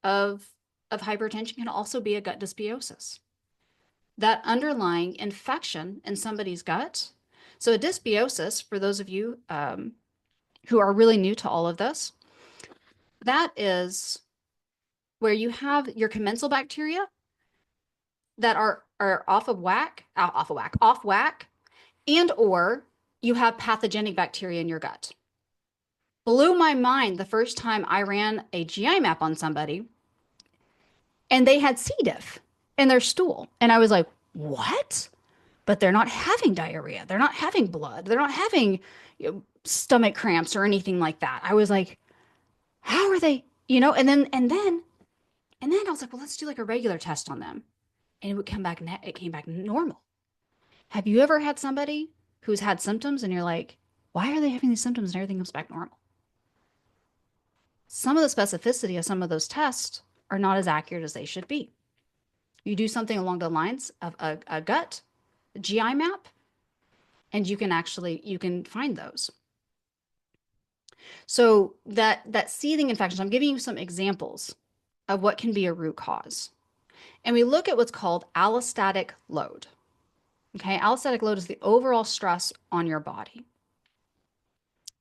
of hypertension can also be a gut dysbiosis. that underlying infection in somebody's gut. So a dysbiosis, for those of you who are really new to all of this, that is where you have your commensal bacteria that are off whack, and or you have pathogenic bacteria in your gut. Blew my mind the first time I ran a GI map on somebody and they had C. diff in their stool. And I was like, what? But they're not having diarrhea. They're not having blood. They're not having stomach cramps or anything like that. I was like, how are they? And then I was like, well, let's do like a regular test on them. And it would come back, it came back normal. Have you ever had somebody who's had symptoms and you're like, why are they having these symptoms and everything comes back normal? Some of the specificity of some of those tests are not as accurate as they should be. You do something along the lines of a gut, a GI map, and you can find those. So that seething infection, I'm giving you some examples of what can be a root cause. And we look at what's called allostatic load. Okay, allostatic load is the overall stress on your body.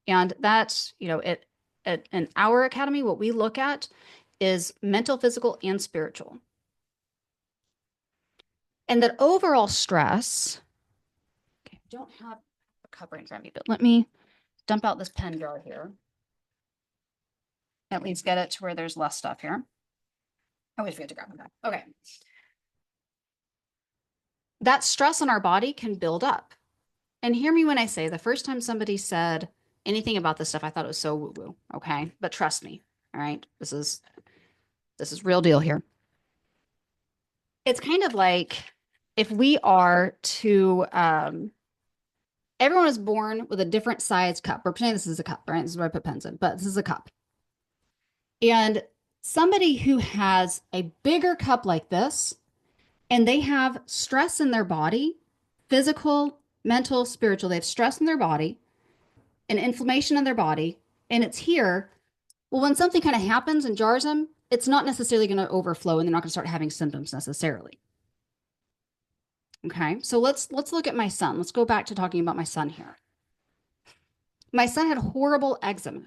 And that's, in our academy, what we look at is mental, physical, and spiritual. And that overall stress, okay, I don't have a cup right in front of me, but let me dump out this pen jar here. At least get it to where there's less stuff here. I always forget to grab that. Okay. That stress on our body can build up. And hear me when I say the first time somebody said anything about this stuff, I thought it was so woo-woo. Okay. But trust me. All right. This is real deal here. It's kind of like if we are to everyone is born with a different size cup. We're pretending this is a cup, right? This is where I put pens in, but this is a cup. And somebody who has a bigger cup like this, and they have stress in their body, physical, mental, spiritual, they have stress in their body and inflammation in their body, and it's here. Well, when something kind of happens and jars them, it's not necessarily going to overflow and they're not going to start having symptoms necessarily. Okay, so let's look at my son. Let's go back to talking about my son here. My son had horrible eczema.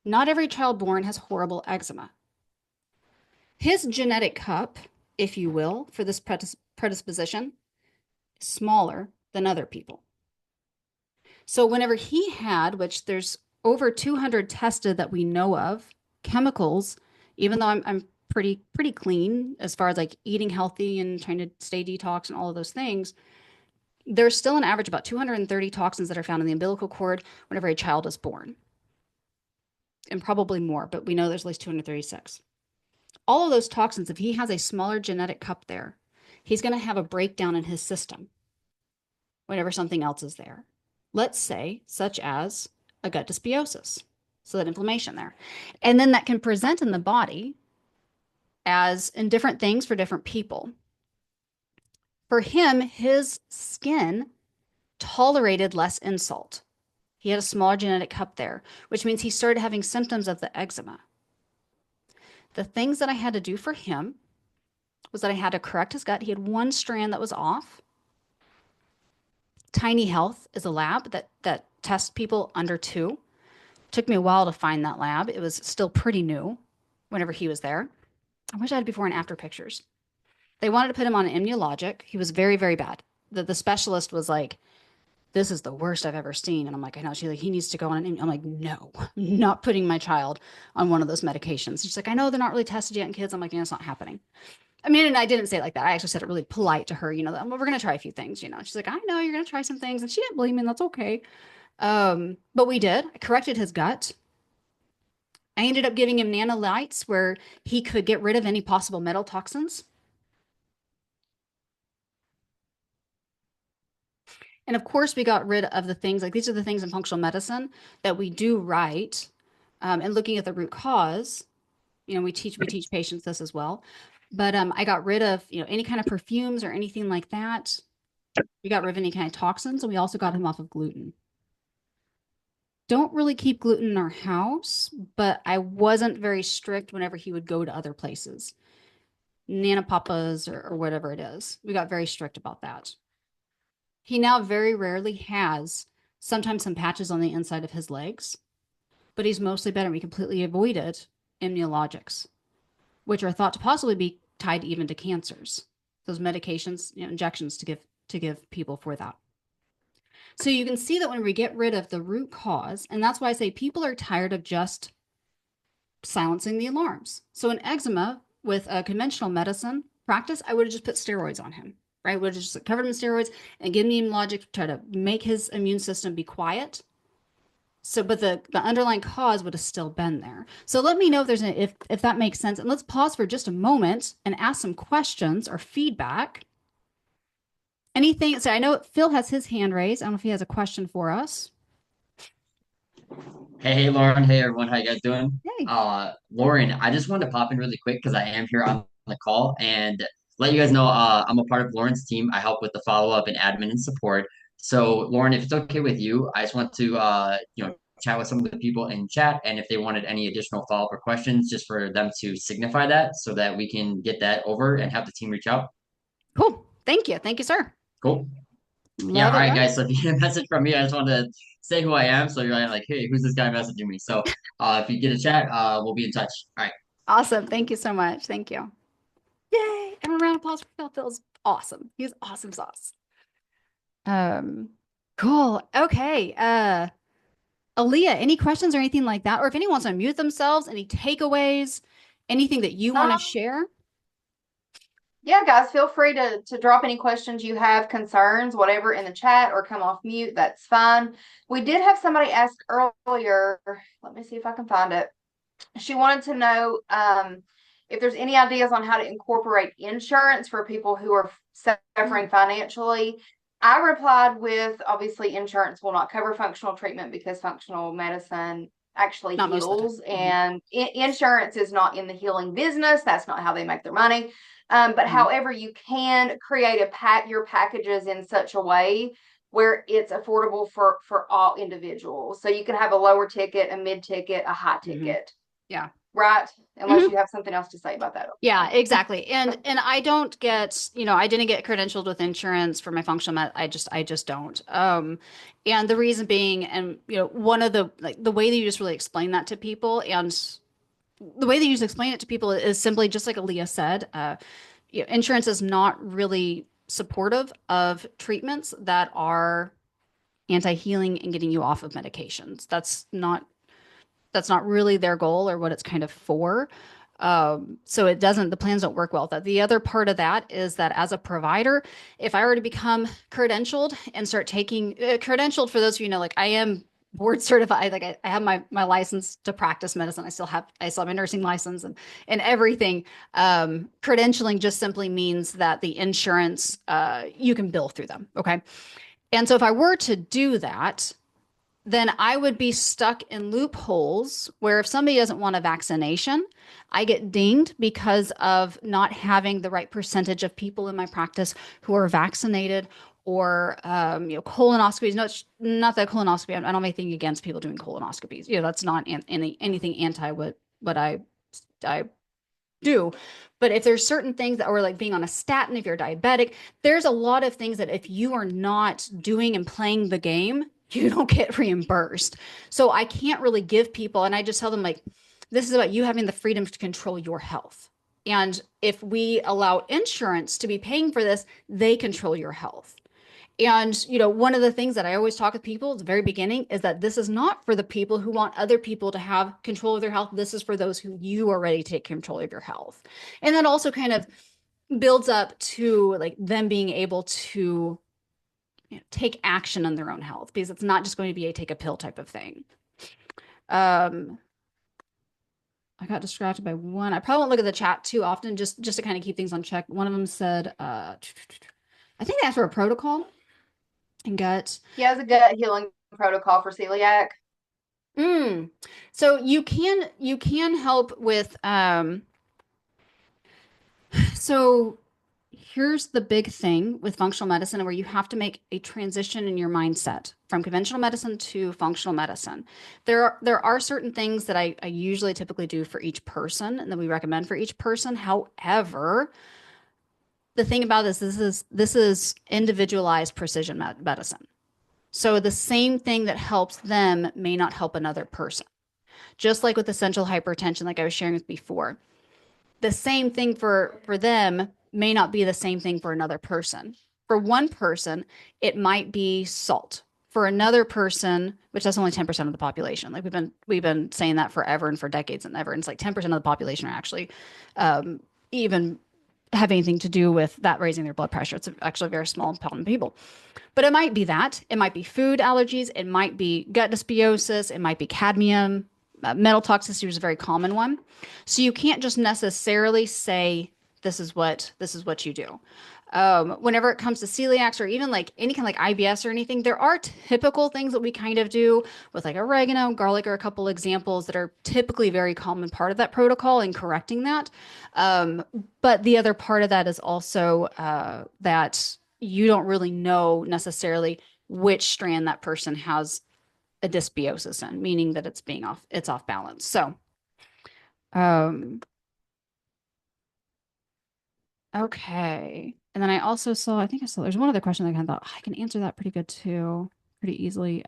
Not every child born has horrible eczema. His genetic cup, if you will, for this predisposition, is smaller than other people. So whenever he had, which there's over 200 tested that we know of, chemicals, even though I'm pretty clean as far as like eating healthy and trying to stay detox and all of those things, there's still an average about 230 toxins that are found in the umbilical cord whenever a child is born. And probably more, but we know there's at least 236. All of those toxins, if he has a smaller genetic cup there, he's going to have a breakdown in his system whenever something else is there. Let's say, such as a gut dysbiosis, so that inflammation there. And then that can present in the body as in different things for different people. For him, his skin tolerated less insult. He had a smaller genetic cup there, which means he started having symptoms of the eczema. The things that I had to do for him was that I had to correct his gut. He had one strand that was off. Tiny Health is a lab that tests people under 2. Took me a while to find that lab. It was still pretty new whenever he was there. I wish I had before and after pictures. They wanted to put him on an immunologic. He was very, very bad. The specialist was like, this is the worst I've ever seen. And I'm like, I know. She's like, he needs to go on an I'm like, no, I'm not putting my child on one of those medications. She's like, I know they're not really tested yet in kids. I'm like, yeah, it's not happening. I mean, and I didn't say it like that. I actually said it really polite to her, we're going to try a few things, She's like, I know you're going to try some things. And she didn't believe me, and that's okay. But we did. I corrected his gut. I ended up giving him nanolights where he could get rid of any possible metal toxins. And of course, we got rid of the things like these are the things in functional medicine that we do right. And looking at the root cause, we teach patients this as well. But I got rid of any kind of perfumes or anything like that. We got rid of any kind of toxins, and we also got him off of gluten. Don't really keep gluten in our house, but I wasn't very strict whenever he would go to other places. nanopapas or whatever it is. We got very strict about that. He now very rarely has sometimes some patches on the inside of his legs, but he's mostly better. We completely avoided immunologics, which are thought to possibly be tied even to cancers. Those medications, injections to give people for that. So you can see that when we get rid of the root cause, and that's why I say people are tired of just silencing the alarms. So in eczema, with a conventional medicine practice, I would have just put steroids on him, right? I would have just covered him in steroids and given him logic to try to make his immune system be quiet. So, but the underlying cause would have still been there. So let me know if that makes sense. And let's pause for just a moment and ask some questions or feedback. Anything? So I know Phil has his hand raised. I don't know if he has a question for us. Hey, Lauren. Hey, everyone. How you guys doing? Hey. Lauren, I just wanted to pop in really quick because I am here on the call and let you guys know I'm a part of Lauren's team. I help with the follow-up and admin and support. So, Lauren, if it's okay with you, I just want to chat with some of the people in chat, and if they wanted any additional follow-up or questions, just for them to signify that so that we can get that over and have the team reach out. Cool. Thank you. Thank you, sir. Cool. Yeah, Love all it. right, Love it. guys. So if you get a message from me, I just want to say who I am. So you're like, hey, who's this guy messaging me? So if you get a chat, we'll be in touch. All right. Awesome. Thank you so much. Thank you. Yay. And a round of applause for Phil. Phil's awesome. He's awesome sauce. Um, cool. Okay. Aaliyah, any questions or anything like that? Or if anyone wants to unmute themselves, any takeaways, anything that you want to Um, share? yeah, guys, feel free to drop any questions you have, concerns, whatever in the chat or come off mute. That's fine. We did have somebody ask earlier. Let me see if I can find it. She wanted to know if there's any ideas on how to incorporate insurance for people who are suffering financially. I replied with obviously insurance will not cover functional treatment because functional medicine actually Not most of the heals, time. and insurance is not in the healing business. That's not how they make their money. But Mhm. however, you can create your packages in such a way where it's affordable for all individuals. So you can have a lower ticket, a mid ticket, a high Mhm. ticket, Yeah. right? Unless Mhm. you have something else to say about that. Yeah, exactly. And I don't get, I didn't get credentialed with insurance for my functional med. I just don't. And the reason being, and one of the way that you just really explain that to people, and the way that you just explain it to people is simply just like Aaliyah said, insurance is not really supportive of treatments that are anti-healing and getting you off of medications. That's not really their goal or what it's kind of for. So the plans don't work well with that. The other part of that is that as a provider, if I were to become credentialed and start taking credentialed, for those of you know, like I am board certified, like I have my license to practice medicine. I still have my nursing license and everything. Credentialing just simply means that the insurance, you can bill through them. Okay. And so if I were to do that, then I would be stuck in loopholes where if somebody doesn't want a vaccination, I get dinged because of not having the right percentage of people in my practice who are vaccinated or colonoscopies. No, it's not that colonoscopy. I don't have anything against people doing colonoscopies. That's not anything anti what I do. But if there's certain things that are like being on a statin, if you're diabetic, there's a lot of things that if you are not doing and playing the game, you don't get reimbursed. So I can't really give people, and I just tell them like, this is about you having the freedom to control your health. And if we allow insurance to be paying for this, they control your health. And, one of the things that I always talk with people at the very beginning is that this is not for the people who want other people to have control of their health. This is for those who you are ready to take control of your health. And that also kind of builds up to like them being able to take action on their own health because it's not just going to be a take a pill type of thing. I got distracted by one. I probably won't look at the chat too often just to kind of keep things on check. One of them said, I think they asked for a protocol and gut. He has a gut healing protocol for celiac. Mm. So you can help with so here's the big thing with functional medicine where you have to make a transition in your mindset from conventional medicine to functional medicine. There are certain things that I usually typically do for each person and that we recommend for each person. However, the thing about this is individualized precision medicine. So the same thing that helps them may not help another person. Just like with essential hypertension, like I was sharing with before, the same thing for them may not be the same thing for another person. For one person, it might be salt. For another person, which that's only 10% of the population. Like we've been saying that forever and for decades and ever. And it's like 10% of the population are actually even have anything to do with that raising their blood pressure. It's actually a very small amount of people. But it might be that. It might be food allergies. It might be gut dysbiosis. It might be cadmium. Metal toxicity is a very common one. So you can't just necessarily say this is what you do. Whenever it comes to celiacs or even like any kind of like IBS or anything, there are typical things that we kind of do with like oregano, garlic are a couple examples that are typically very common part of that protocol in correcting that. But the other part of that is also that you don't really know necessarily which strand that person has a dysbiosis in, meaning that it's off balance. So, um, okay. And then I also saw, I think I saw there's one other question that I kind of thought I can answer that pretty good too, pretty easily.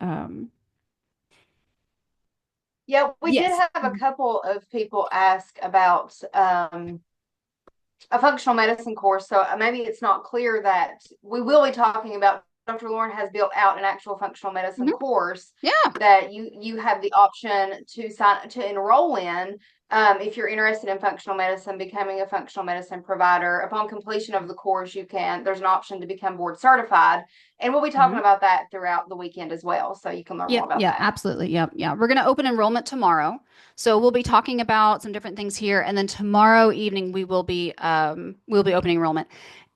Yeah, we did Yes. have a couple of people ask about a functional medicine course. So maybe it's not clear that we will be talking about. Dr. Lauren has built out an actual functional medicine Mhm. course Yeah. that you have the option to enroll in if you're interested in functional medicine, becoming a functional medicine provider. Upon completion of the course, there's an option to become board certified, and we'll be talking Mhm. about that throughout the weekend as well. So you can learn more Yep, about yeah, that. absolutely. Yep, yeah. We're going to open enrollment tomorrow. So we'll be talking about some different things here. And then tomorrow evening we'll be opening enrollment.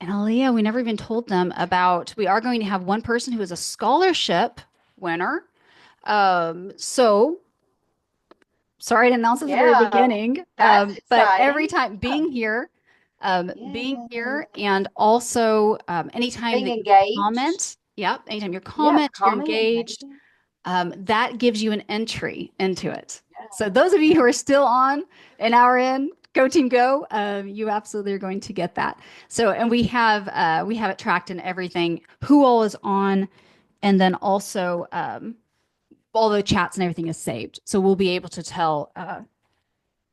And Aaliyah, we never even told them about we are going to have one person who is a scholarship winner. So sorry to announce this at the very Yeah, beginning. that's But every exciting. time Yeah. being Yeah. here and also anytime Being that you engaged. comment, yep, anytime you Yep, comment, you're comment, engaged, engaging. that gives you an entry into it. Yeah, So those of you yeah. who are still on an hour in, go team go, you absolutely are going to get that. So, and we have it tracked in everything, who all is on, and then also all the chats and everything is saved. So we'll be able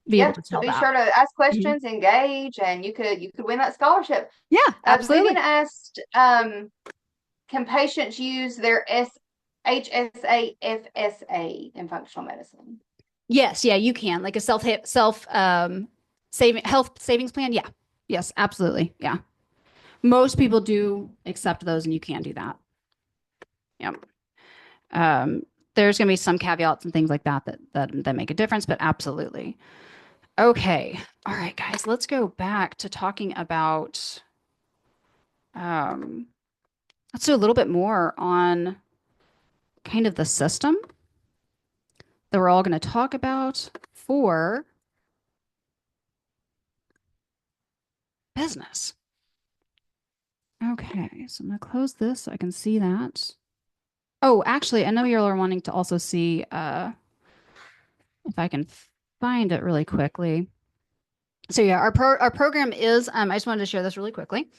Yeah, to so tell be that. sure to ask Mhm. questions, engage, and you could win that scholarship. Yeah, Vivian absolutely. asked, can patients use their HSA, FSA in functional medicine? Yes, yeah, you can like a self saving health savings plan. Yeah. Yes, absolutely. Yeah. Most people do accept those and you can do that. Yep. Um, there's going to be some caveats and things like that make a difference, but absolutely. Okay. All right, guys, let's go back to talking about um, let's do a little bit more on kind of the system that we're all going to talk about for business. Okay, so I'm going to close this so I can see that. Oh, actually, I know you're wanting to also see if I can find it really quickly. So yeah, our program is. I just wanted to share this really quickly.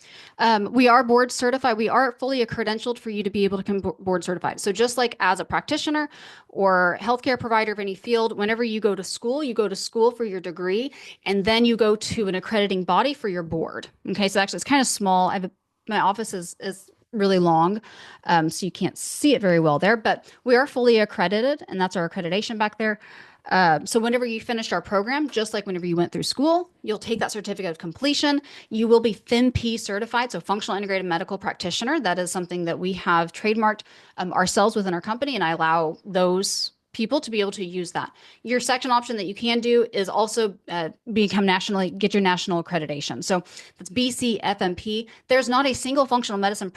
We are board certified. We are fully credentialed for you to be able to come board certified. So just like as a practitioner or healthcare provider of any field, whenever you go to school for your degree, and then you go to an accrediting body for your board. Okay, so actually it's kind of small. My office is really long, so you can't see it very well there. But we are fully accredited, and that's our accreditation back there. So whenever you finished our program, just like whenever you went through school, you'll take that certificate of completion. You will be FINP certified, so functional integrated medical practitioner. That is something that we have trademarked ourselves within our company, and I allow those people to be able to use that. Your second option that you can do is also get your national accreditation. So that's BCFMP. There's not a single functional medicine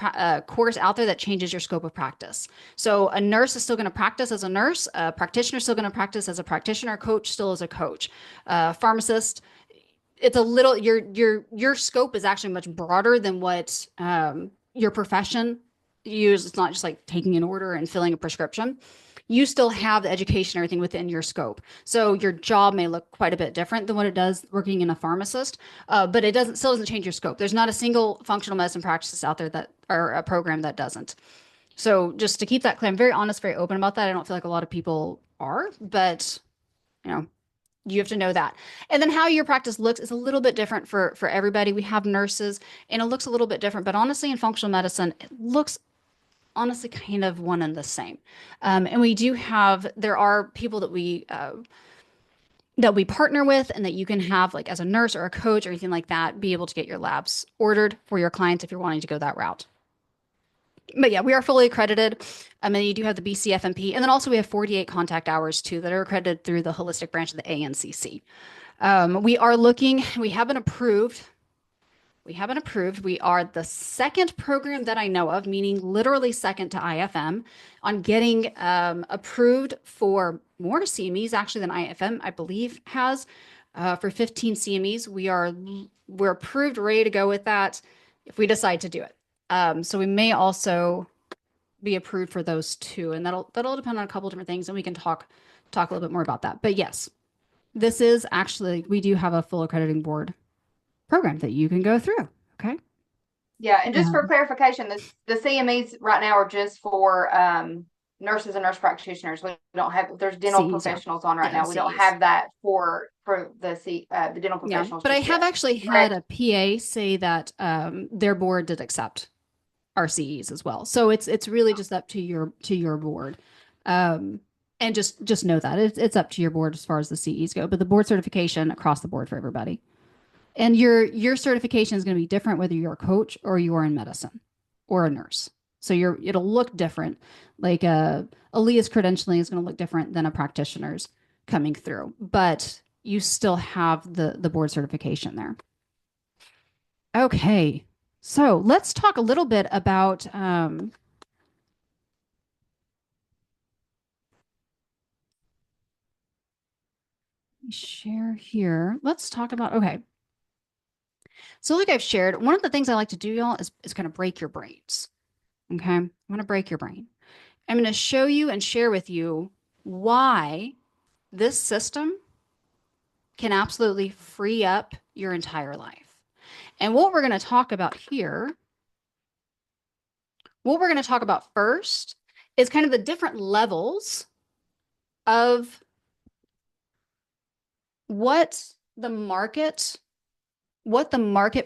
course out there that changes your scope of practice. So a nurse is still going to practice as a nurse, a practitioner is still going to practice as a practitioner, a coach still as a coach, pharmacist. it's a little your scope is actually much broader than what your profession use. It's not just like taking an order and filling a prescription. You still have the education, everything within your scope. So your job may look quite a bit different than what it does working in a pharmacist, but it doesn't still doesn't change your scope. There's not a single functional medicine practice out there that or a program that doesn't. So just to keep that clear, I'm very honest, very open about that. I don't feel like a lot of people are, but you know, you have to know that. And then how your practice looks is a little bit different for everybody. We have nurses and it looks a little bit different, but honestly, in functional medicine, it looks honestly kind of one and the same. And we do have, there are people that we partner with and that you can have like as a nurse or a coach or anything like that, be able to get your labs ordered for your clients if you're wanting to go that route. But yeah, we are fully accredited. And then you do have the BCFMP. And then also we have 48 contact hours too that are accredited through the holistic branch of the ANCC. We are looking, we have been approved. We haven't approved. We are the second program that I know of, meaning literally second to IFM, on getting approved for more CMEs actually than IFM, I believe, has for 15 CMEs. We're approved, ready to go with that if we decide to do it. So we may also be approved for those too, and that'll depend on a couple different things, and we can talk a little bit more about that. But yes, this is actually we do have a full accrediting board program that you can go through. Okay. Yeah, and just for clarification, the CMEs right now are just for nurses and nurse practitioners. We don't have there's dental CEs, professionals on right yeah, now. We don't CEs. have that for the dental Yeah, professionals but I just have yet. actually had Correct. a PA say that their board did accept our CEs as well. So it's really just up to your board. And just know that it's up to your board as far as the CEs go, but the board certification across the board for everybody. And your certification is going to be different whether you're a coach or you are in medicine or a nurse. So it'll look different. Like Aaliyah's credentialing is going to look different than a practitioner's coming through, but you still have the board certification there. Okay, so let's talk a little bit about share here. Let's talk about okay. So like I've shared, one of the things I like to do, y'all, is kind of break your brains. Okay, I'm going to break your brain. I'm going to show you and share with you why this system can absolutely free up your entire life. And what we're going to talk about here, what we're going to talk about first is kind of the different levels of what the market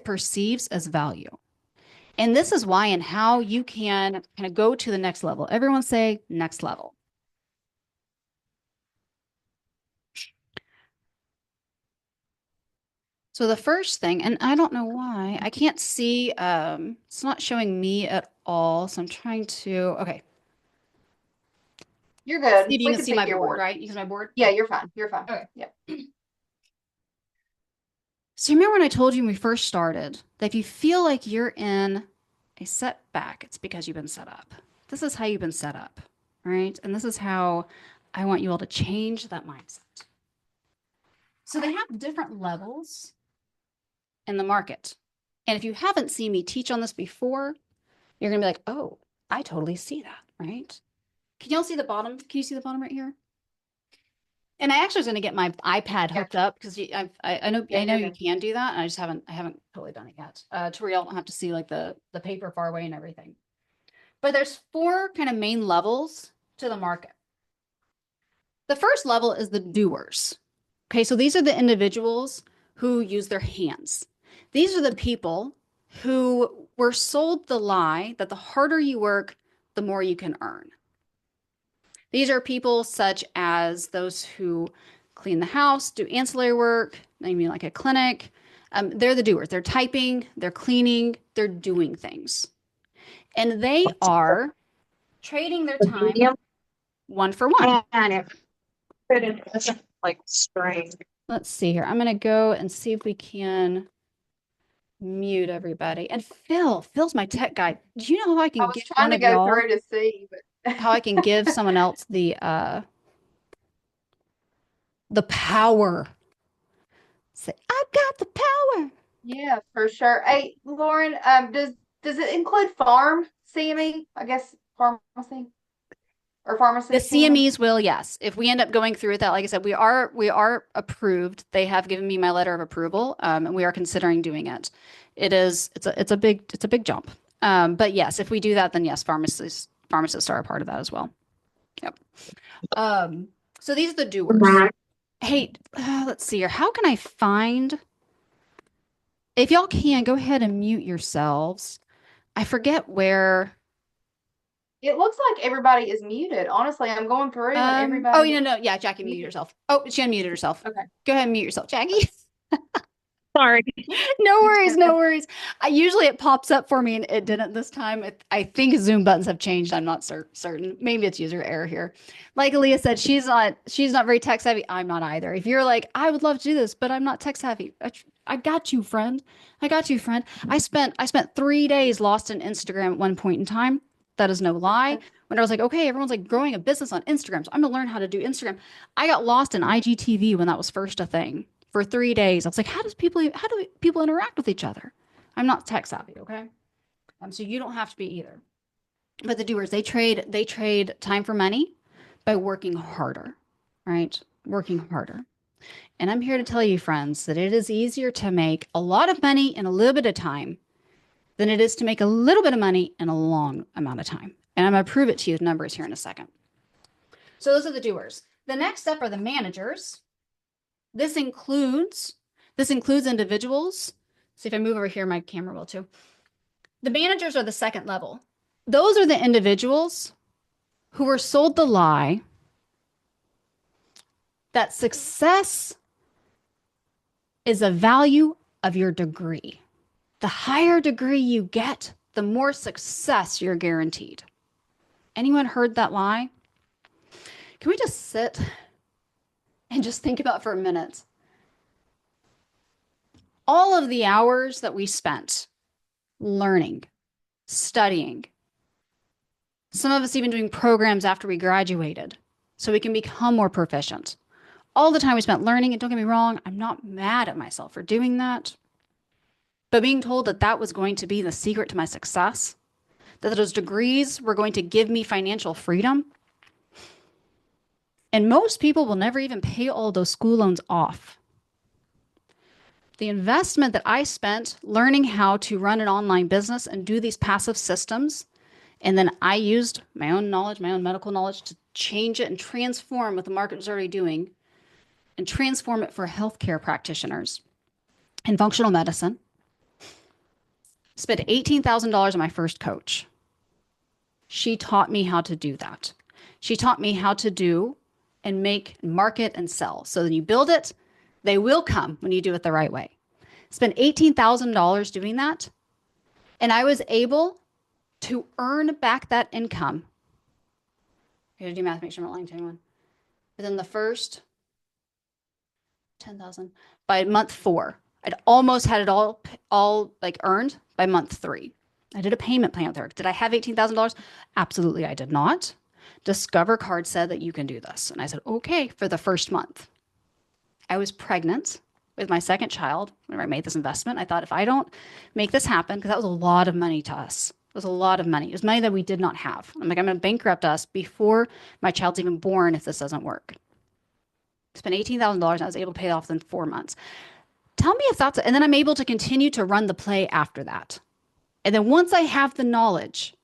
perceives as value. And this is why and how you can kind of go to the next level. Everyone say next level. So the first thing, and I don't know why, I can't see, it's not showing me at all. So I'm trying to, okay. You're good. See if you We can can see see my your board, board. right? You can see my board? Yeah, you're fine. You're fine. Okay. Yeah. So remember when I told you when we first started that if you feel like you're in a setback, it's because you've been set up. This is how you've been set up, right? And this is how I want you all to change that mindset. So they have different levels in the market. And if you haven't seen me teach on this before, you're going to be like, oh, I totally see that, right? Can y'all see the bottom? Can you see the bottom right here? And I actually was going to get my iPad hooked up because I know you can do that. And I haven't totally done it yet. To where y'all don't have to see like the paper far away and everything. But there's 4 kind of main levels to the market. The first level is the doers. Okay, so these are the individuals who use their hands. These are the people who were sold the lie that the harder you work, the more you can earn. These are people such as those who clean the house, do ancillary work, maybe like a clinic. They're the doers. They're typing, they're cleaning, they're doing things. And they are trading their time one for one. Like spring. Let's see here. I'm going to go and see if we can mute everybody. And Phil's my tech guy. Do you know how I I can was get trying one to of go y'all, through to see, but how I can give someone else the power? Say, I've got the power. Yeah, for sure. Hey, Lauren, does it include farm CME? I guess pharmacy or The pharmacy CME? CMEs will, yes. If we end up going through with that, like I said, we are approved. They have given me my letter of approval, and we are considering doing it. It's a big jump. But yes, if we do that, then yes, pharmacists are a part of that as well. Yep. So these are the doers. Hey, let's see here. How can I find? If y'all can, go ahead and mute yourselves. I forget where. It looks like everybody is muted. Honestly, I'm going through and Oh, everybody. no. Yeah, Jackie muted herself. Oh, she unmuted herself. Okay. Go ahead and mute yourself, Jackie. Sorry. No worries, no worries. Usually it pops up for me and it didn't this time. I think Zoom buttons have changed. I'm not certain. Maybe it's user error here. Like Aaliyah said, she's not very tech savvy. I'm not either. If you're like, I would love to do this, but I'm not tech savvy. I got you, friend. I got you, friend. I spent 3 days lost in Instagram at one point in time. That is no lie. When I was like, okay, everyone's like growing a business on Instagram, so I'm gonna learn how to do Instagram. I got lost in IGTV when that was first a thing for 3 days. I was like, how do people interact with each other? I'm not tech savvy, okay? So you don't have to be either. But the doers, they trade time for money by working harder, right? Working harder. And I'm here to tell you, friends, that it is easier to make a lot of money in a little bit of time than it is to make a little bit of money in a long amount of time. And I'm going to prove it to you with numbers here in a second. So those are the doers. The next step are the managers. This includes individuals. See if I move over here, my camera will too. The managers are the second level. Those are the individuals who were sold the lie that success is a value of your degree. The higher degree you get, the more success you're guaranteed. Anyone heard that lie? Can we just sit and just think about for a minute? All of the hours that we spent learning, studying, some of us even doing programs after we graduated so we can become more proficient. All the time we spent learning, and don't get me wrong, I'm not mad at myself for doing that. But being told that that was going to be the secret to my success, that those degrees were going to give me financial freedom, and most people will never even pay all those school loans off. The investment that I spent learning how to run an online business and do these passive systems, and then I used my own knowledge, my own medical knowledge to change it and transform what the market was already doing and transform it for healthcare practitioners in functional medicine. Spent $18,000 on my first coach. She taught me how to do that. She taught me how to do and make, market, and sell. So then you build it, they will come when you do it the right way. Spent $18,000 doing that, and I was able to earn back that income. I gotta do math, make sure I'm not lying to anyone. Within the first 10,000 by month 4. I'd almost had it all like earned by month 3. I did a payment plan with her. Did I have $18,000? Absolutely, I did not. Discover Card said that you can do this. And I said, okay, for the first month. I was pregnant with my second child when I made this investment. I thought if I don't make this happen, because that was a lot of money to us. It was a lot of money. It was money that we did not have. I'm like, I'm going to bankrupt us before my child's even born if this doesn't work. Spent $18,000 and I was able to pay it off in 4 months. Tell me if that's, and then I'm able to continue to run the play after that. And then once I have the knowledge,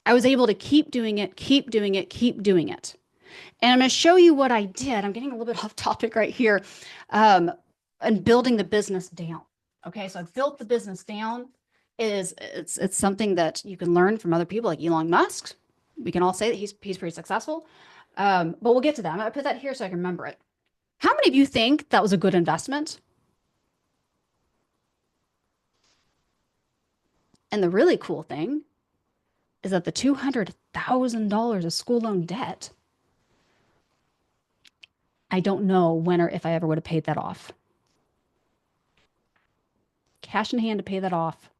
I was able to keep doing it, keep doing it, keep doing it. And I'm going to show you what I did. I'm getting a little bit off topic right here. And building the business down. Okay, so I've built the business down. It's something that you can learn from other people like Elon Musk. We can all say that he's pretty successful. But we'll get to that. I'm going to put that here so I can remember it. How many of you think that was a good investment? And the really cool thing is that the $200,000 of school loan debt, I don't know when or if I ever would have paid that off. Cash in hand to pay that off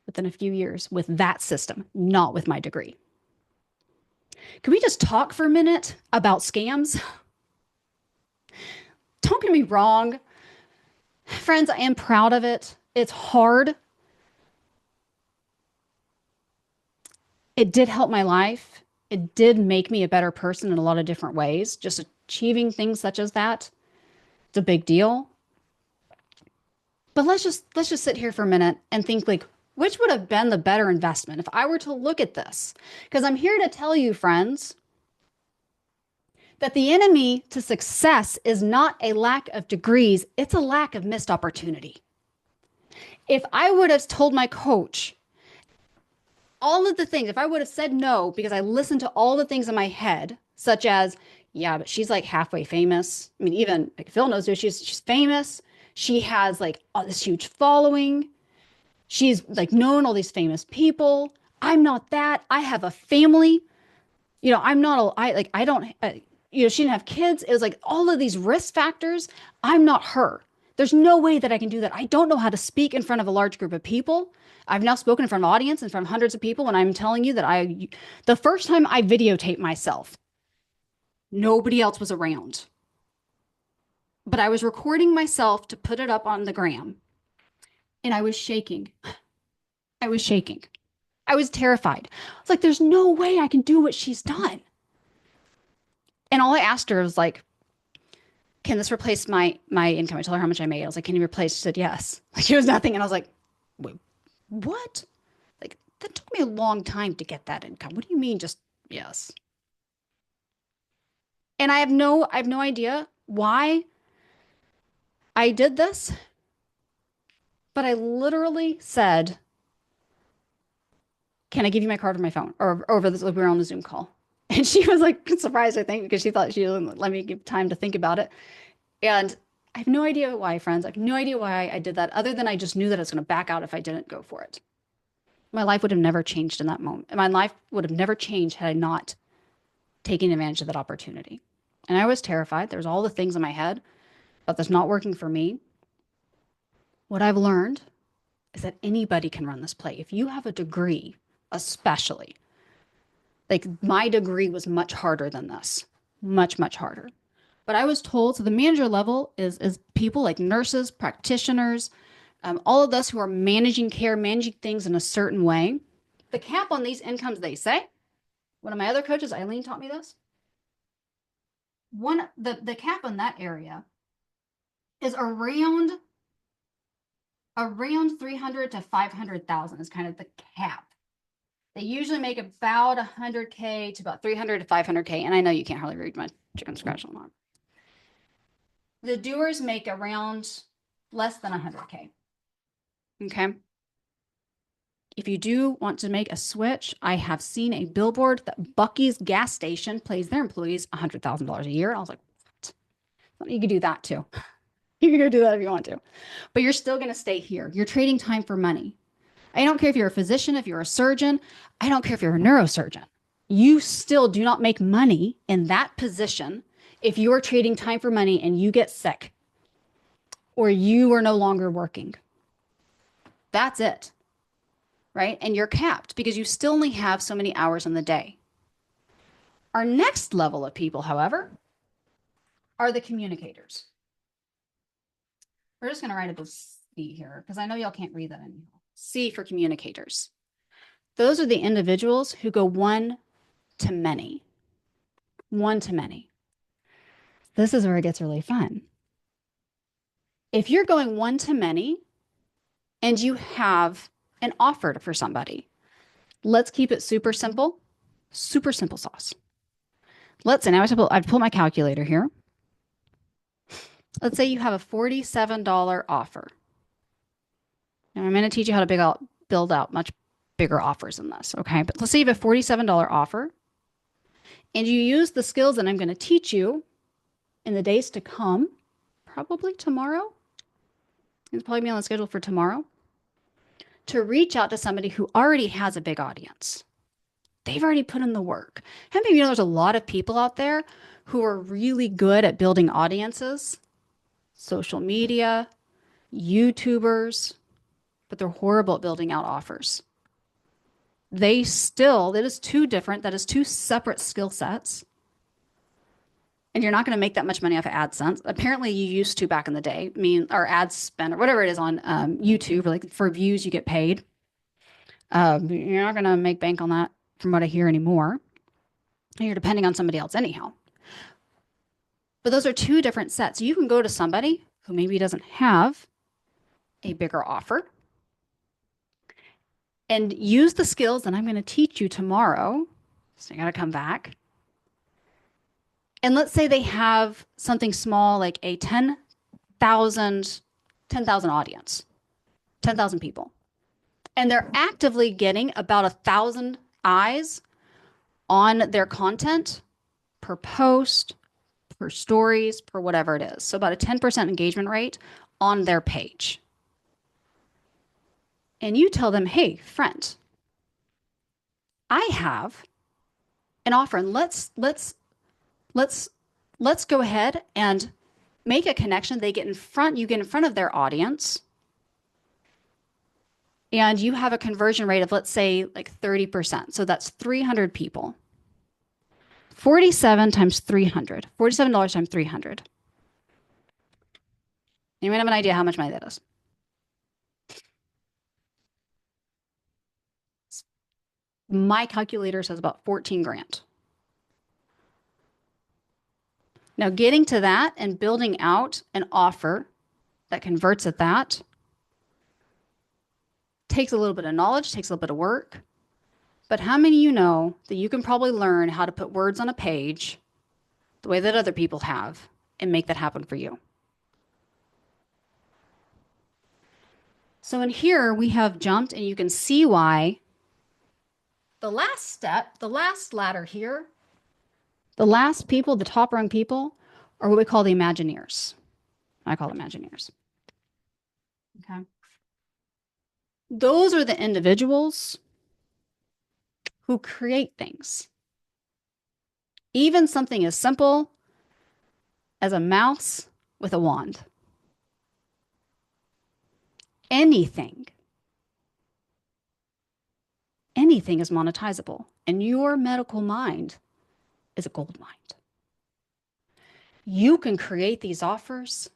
within a few years with that system, not with my degree. Can we just talk for a minute about scams? Don't get me wrong. Friends, I am proud of it. It's hard. It did help my life. It did make me a better person in a lot of different ways. Just achieving things such as that, it's a big deal. But let's just sit here for a minute and think like which would have been the better investment if I were to look at this? Because I'm here to tell you, friends, that the enemy to success is not a lack of degrees, it's a lack of missed opportunity. If I would have told my coach all of the things, if I would have said no because I listened to all the things in my head, such as, yeah, but she's like halfway famous. I mean, even like Phil knows her, she's famous. She has like all this huge following. She's like known all these famous people. I'm not that. I have a family. I'm not a, I like, I don't, she didn't have kids. It was like all of these risk factors. I'm not her. There's no way that I can do that. I don't know how to speak in front of a large group of people. I've now spoken in front of an audience, in front of hundreds of people, and I'm telling you that the first time I videotaped myself, nobody else was around. But I was recording myself to put it up on the gram, and I was shaking. I was shaking. I was terrified. I was like, there's no way I can do what she's done. And all I asked her was like, can this replace my income? I told her how much I made. I was like, can you replace? She said, yes. Like it was nothing. And I was like, wait, what? Like that took me a long time to get that income. What do you mean? Just yes. And I have no idea why I did this, but I literally said, can I give you my card or my phone or over this? Like we were on the Zoom call. And she was like surprised, I think, because she thought she didn't let me give time to think about it. And I have no idea why, friends. I have no idea why I did that, other than I just knew that I was going to back out if I didn't go for it. My life would have never changed in that moment. My life would have never changed had I not taken advantage of that opportunity. And I was terrified. There was all the things in my head about this not working for me. What I've learned is that anybody can run this play. If you have a degree, especially, like my degree was much harder than this, much, much harder. But I was told, so the manager level is people like nurses, practitioners, all of us who are managing care, managing things in a certain way. The cap on these incomes, they say, one of my other coaches, Eileen, taught me this. The cap on that area is around 300 to 500,000 is kind of the cap. They usually make about 100K to about 300 to 500K. And I know you can't hardly read my chicken scratch on that. The doers make around less than 100K. Okay. If you do want to make a switch, I have seen a billboard that Buc-ee's gas station pays their employees $100,000 a year. I was like, what? You could do that too. You can go do that if you want to, but you're still going to stay here. You're trading time for money. I don't care if you're a physician, if you're a surgeon. I don't care if you're a neurosurgeon. You still do not make money in that position if you are trading time for money and you get sick or you are no longer working. That's it, right? And you're capped because you still only have so many hours in the day. Our next level of people, however, are the communicators. We're just going to write a C here because I know y'all can't read that anymore. C for communicators. Those are the individuals who go one to many. One to many. This is where it gets really fun. If you're going one to many and you have an offer for somebody, let's keep it super simple sauce. Let's say, now I've pulled my calculator here. Let's say you have a $47 offer. Now I'm going to teach you how to build out much bigger offers than this, okay? But let's say you have a $47 offer and you use the skills that I'm going to teach you in the days to come, probably tomorrow. It's probably be on the schedule for tomorrow, to reach out to somebody who already has a big audience. They've already put in the work. How many of you know there's a lot of people out there who are really good at building audiences, social media, YouTubers, but they're horrible at building out offers. That is two separate skill sets. and you're not going to make that much money off of AdSense. Apparently, you used to back in the day. I mean, or ad spend or whatever it is on YouTube, or like for views, you get paid. You're not going to make bank on that, from what I hear anymore. You're depending on somebody else anyhow. But those are two different sets. You can go to somebody who maybe doesn't have a bigger offer and use the skills that I'm going to teach you tomorrow. So you got to come back. And let's say they have something small like a 10,000 audience, 10,000 people. And they're actively getting about 1,000 eyes on their content per post, per stories, per whatever it is. So about a 10% engagement rate on their page. And you tell them, hey, friend, I have an offer, and let's go ahead and make a connection. You get in front of their audience, and you have a conversion rate of, let's say, like 30%. So that's 300 people. 47 times 300. $47 times 300. Anyone have an idea how much money that is? My calculator says about 14 grand. Now, getting to that and building out an offer that converts at that takes a little bit of knowledge, takes a little bit of work. But how many of you know that you can probably learn how to put words on a page the way that other people have and make that happen for you? So in here, we have jumped, and you can see why the last step, the last ladder here, the last people, the top rung people, are what we call the Imagineers. I call them Imagineers. Okay. Those are the individuals who create things. Even something as simple as a mouse with a wand. Anything is monetizable, and your medical mind is a gold mine. You can create these offers,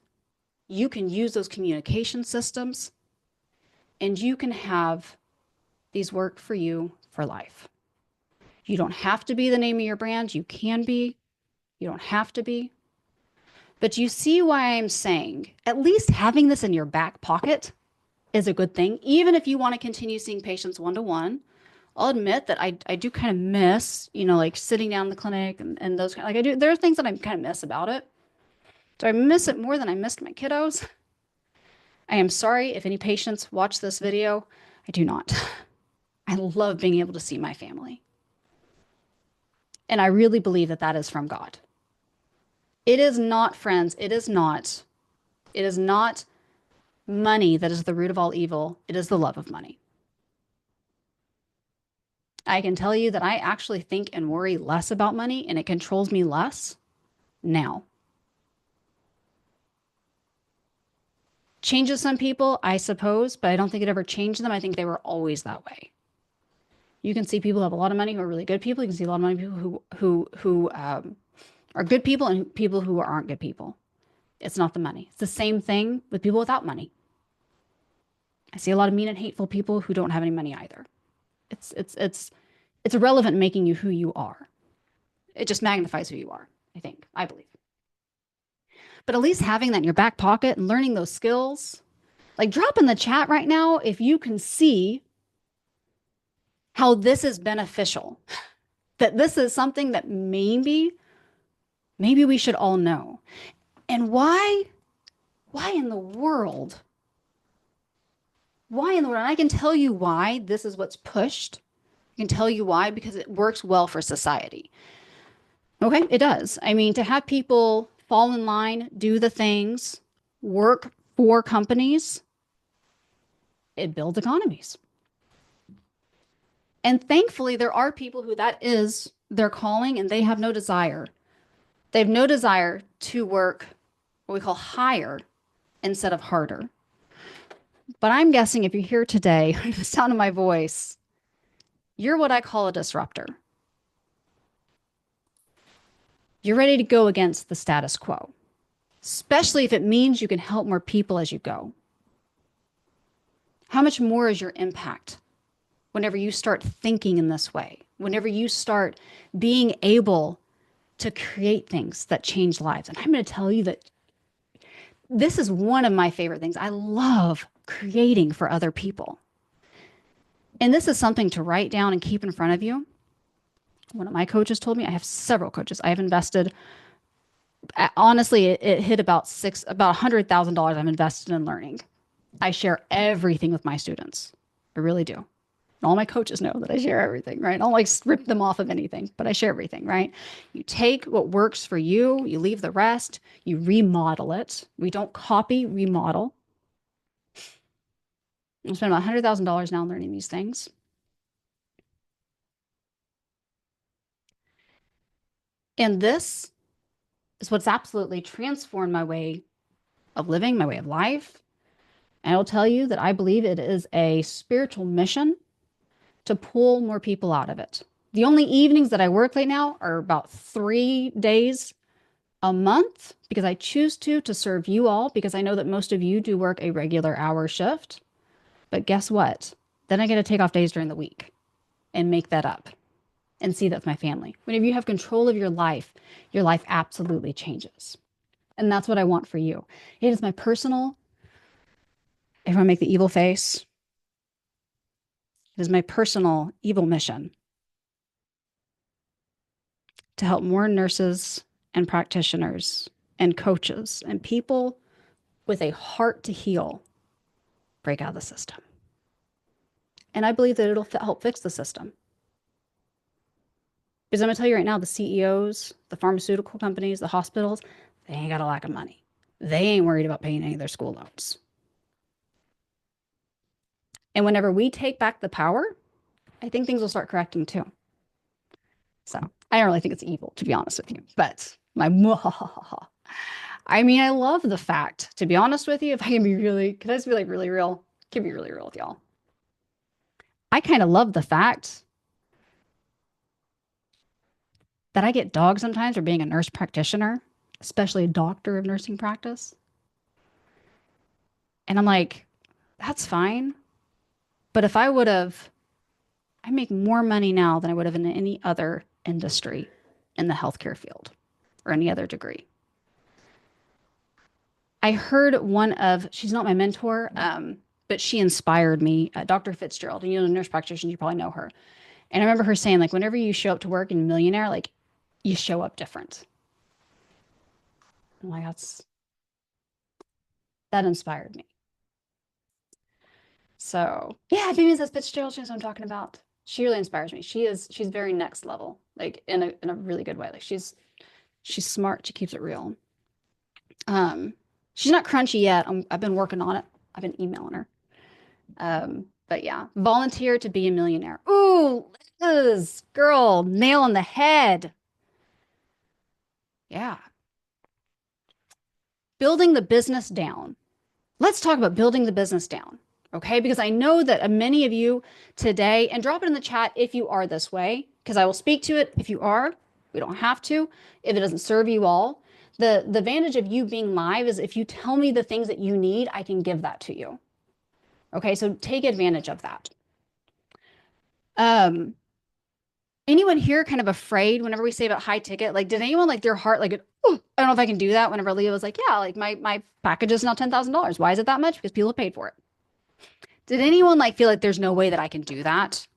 you can use those communication systems, and you can have these work for you for life. You don't have to be the name of your brand. You can be. You don't have to be. But you see why I'm saying at least having this in your back pocket is a good thing, even if you want to continue seeing patients one-to-one. I'll admit that I do kind of miss, like sitting down in the clinic and those kind of, like I do. There are things that I kind of miss about it. Do I miss it more than I missed my kiddos? I am sorry if any patients watch this video. I do not. I love being able to see my family. And I really believe that that is from God. It is not, friends, it is not money that is the root of all evil. It is the love of money. I can tell you that I actually think and worry less about money, and it controls me less now. Changes some people, I suppose, but I don't think it ever changed them. I think they were always that way. You can see people who have a lot of money who are really good people. You can see a lot of money people who are good people and people who aren't good people. It's not the money. It's the same thing with people without money. I see a lot of mean and hateful people who don't have any money either. It's irrelevant in making you who you are. It just magnifies who you are, I believe. But at least having that in your back pocket and learning those skills, like drop in the chat right now if you can see how this is beneficial, that this is something that maybe we should all know. And why in the world? Why in the world? And I can tell you why this is what's pushed. I can tell you why, because it works well for society. Okay, it does. I mean, to have people fall in line, do the things, work for companies, it builds economies. And thankfully, there are people who that is their calling, and they have no desire. They have no desire to work what we call higher instead of harder. But I'm guessing if you're here today, the sound of my voice, you're what I call a disruptor. You're ready to go against the status quo, especially if it means you can help more people as you go. How much more is your impact whenever you start thinking in this way? Whenever you start being able to create things that change lives. And I'm going to tell you that this is one of my favorite things. I love creating for other people. And this is something to write down and keep in front of you. One of my coaches told me, I have several coaches. I have invested, honestly, it hit about $100,000 I've invested in learning. I share everything with my students. I really do. All my coaches know that I share everything, right? I don't like strip them off of anything, but I share everything, right? You take what works for you, you leave the rest, you remodel it. We don't copy, remodel. I spend about $100,000 now learning these things. And this is what's absolutely transformed my way of living, my way of life. And I'll tell you that I believe it is a spiritual mission to pull more people out of it. The only evenings that I work late now are about 3 days a month because I choose to serve you all because I know that most of you do work a regular hour shift. But guess what? Then I get to take off days during the week and make that up and see that's my family. Whenever you have control of your life absolutely changes. And that's what I want for you. It is my personal, if I make the evil face, it is my personal evil mission to help more nurses and practitioners and coaches and people with a heart to heal break out of the system. And I believe that it'll help fix the system. Because I'm going to tell you right now, the CEOs, the pharmaceutical companies, the hospitals, they ain't got a lack of money. They ain't worried about paying any of their school loans. And whenever we take back the power, I think things will start correcting too. So I don't really think it's evil, to be honest with you. But I mean, I love the fact, to be honest with you, if I can be really, can I just be like really real? Can be really real with y'all. I kind of love the fact that I get dogged sometimes for being a nurse practitioner, especially a doctor of nursing practice. And I'm like, that's fine. But if I make more money now than I would have in any other industry in the healthcare field or any other degree. I heard she's not my mentor, but she inspired me, Dr. Fitzgerald, and nurse practitioner, you probably know her. And I remember her saying, like, whenever you show up to work in Millionaire, like, you show up different. I'm like, that inspired me. So yeah, Vivian says Fitzgerald, she knows what I'm talking about. She really inspires me. She's very next level, like in a really good way. Like she's smart. She keeps it real. She's not crunchy yet. I've been working on it. I've been emailing her. But yeah, volunteer to be a millionaire. Ooh, Liz, girl, nail on the head. Yeah. Building the business down. Let's talk about building the business down. Okay, because I know that many of you today, and drop it in the chat if you are this way, because I will speak to it if you are. We don't have to if it doesn't serve you all. The advantage of you being live is if you tell me the things that you need, I can give that to you. Okay, so take advantage of that. Anyone here kind of afraid whenever we say about high ticket? Like, did anyone like their heart like, oh, I don't know if I can do that? Whenever Leah was like, yeah, like my package is now $10,000. Why is it that much? Because people have paid for it. Did anyone like feel like there's no way that I can do that?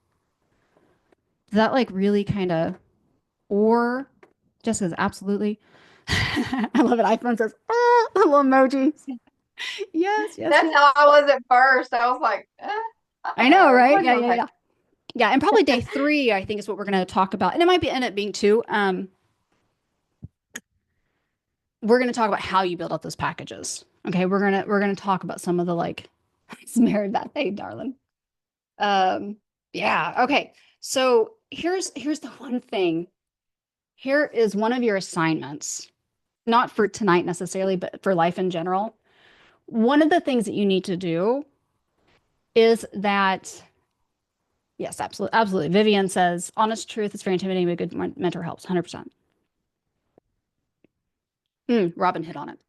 Does that like really kind of, or Jessica's absolutely. I love it. iPhone says, oh, little emojis. Yes. That's how I was at first. I was like, I know, right? Yeah. Yeah, and probably day 3, I think is what we're going to talk about. And it might end up being 2. We're going to talk about how you build up those packages. Okay, we're gonna talk about some of the like, it's married that thing, darling. Yeah. Okay. So here's the one thing. Here is one of your assignments, not for tonight necessarily, but for life in general. One of the things that you need to do is that, yes, absolutely. Vivian says, honest truth is very intimidating, but good mentor helps, 100%. Robin hit on it.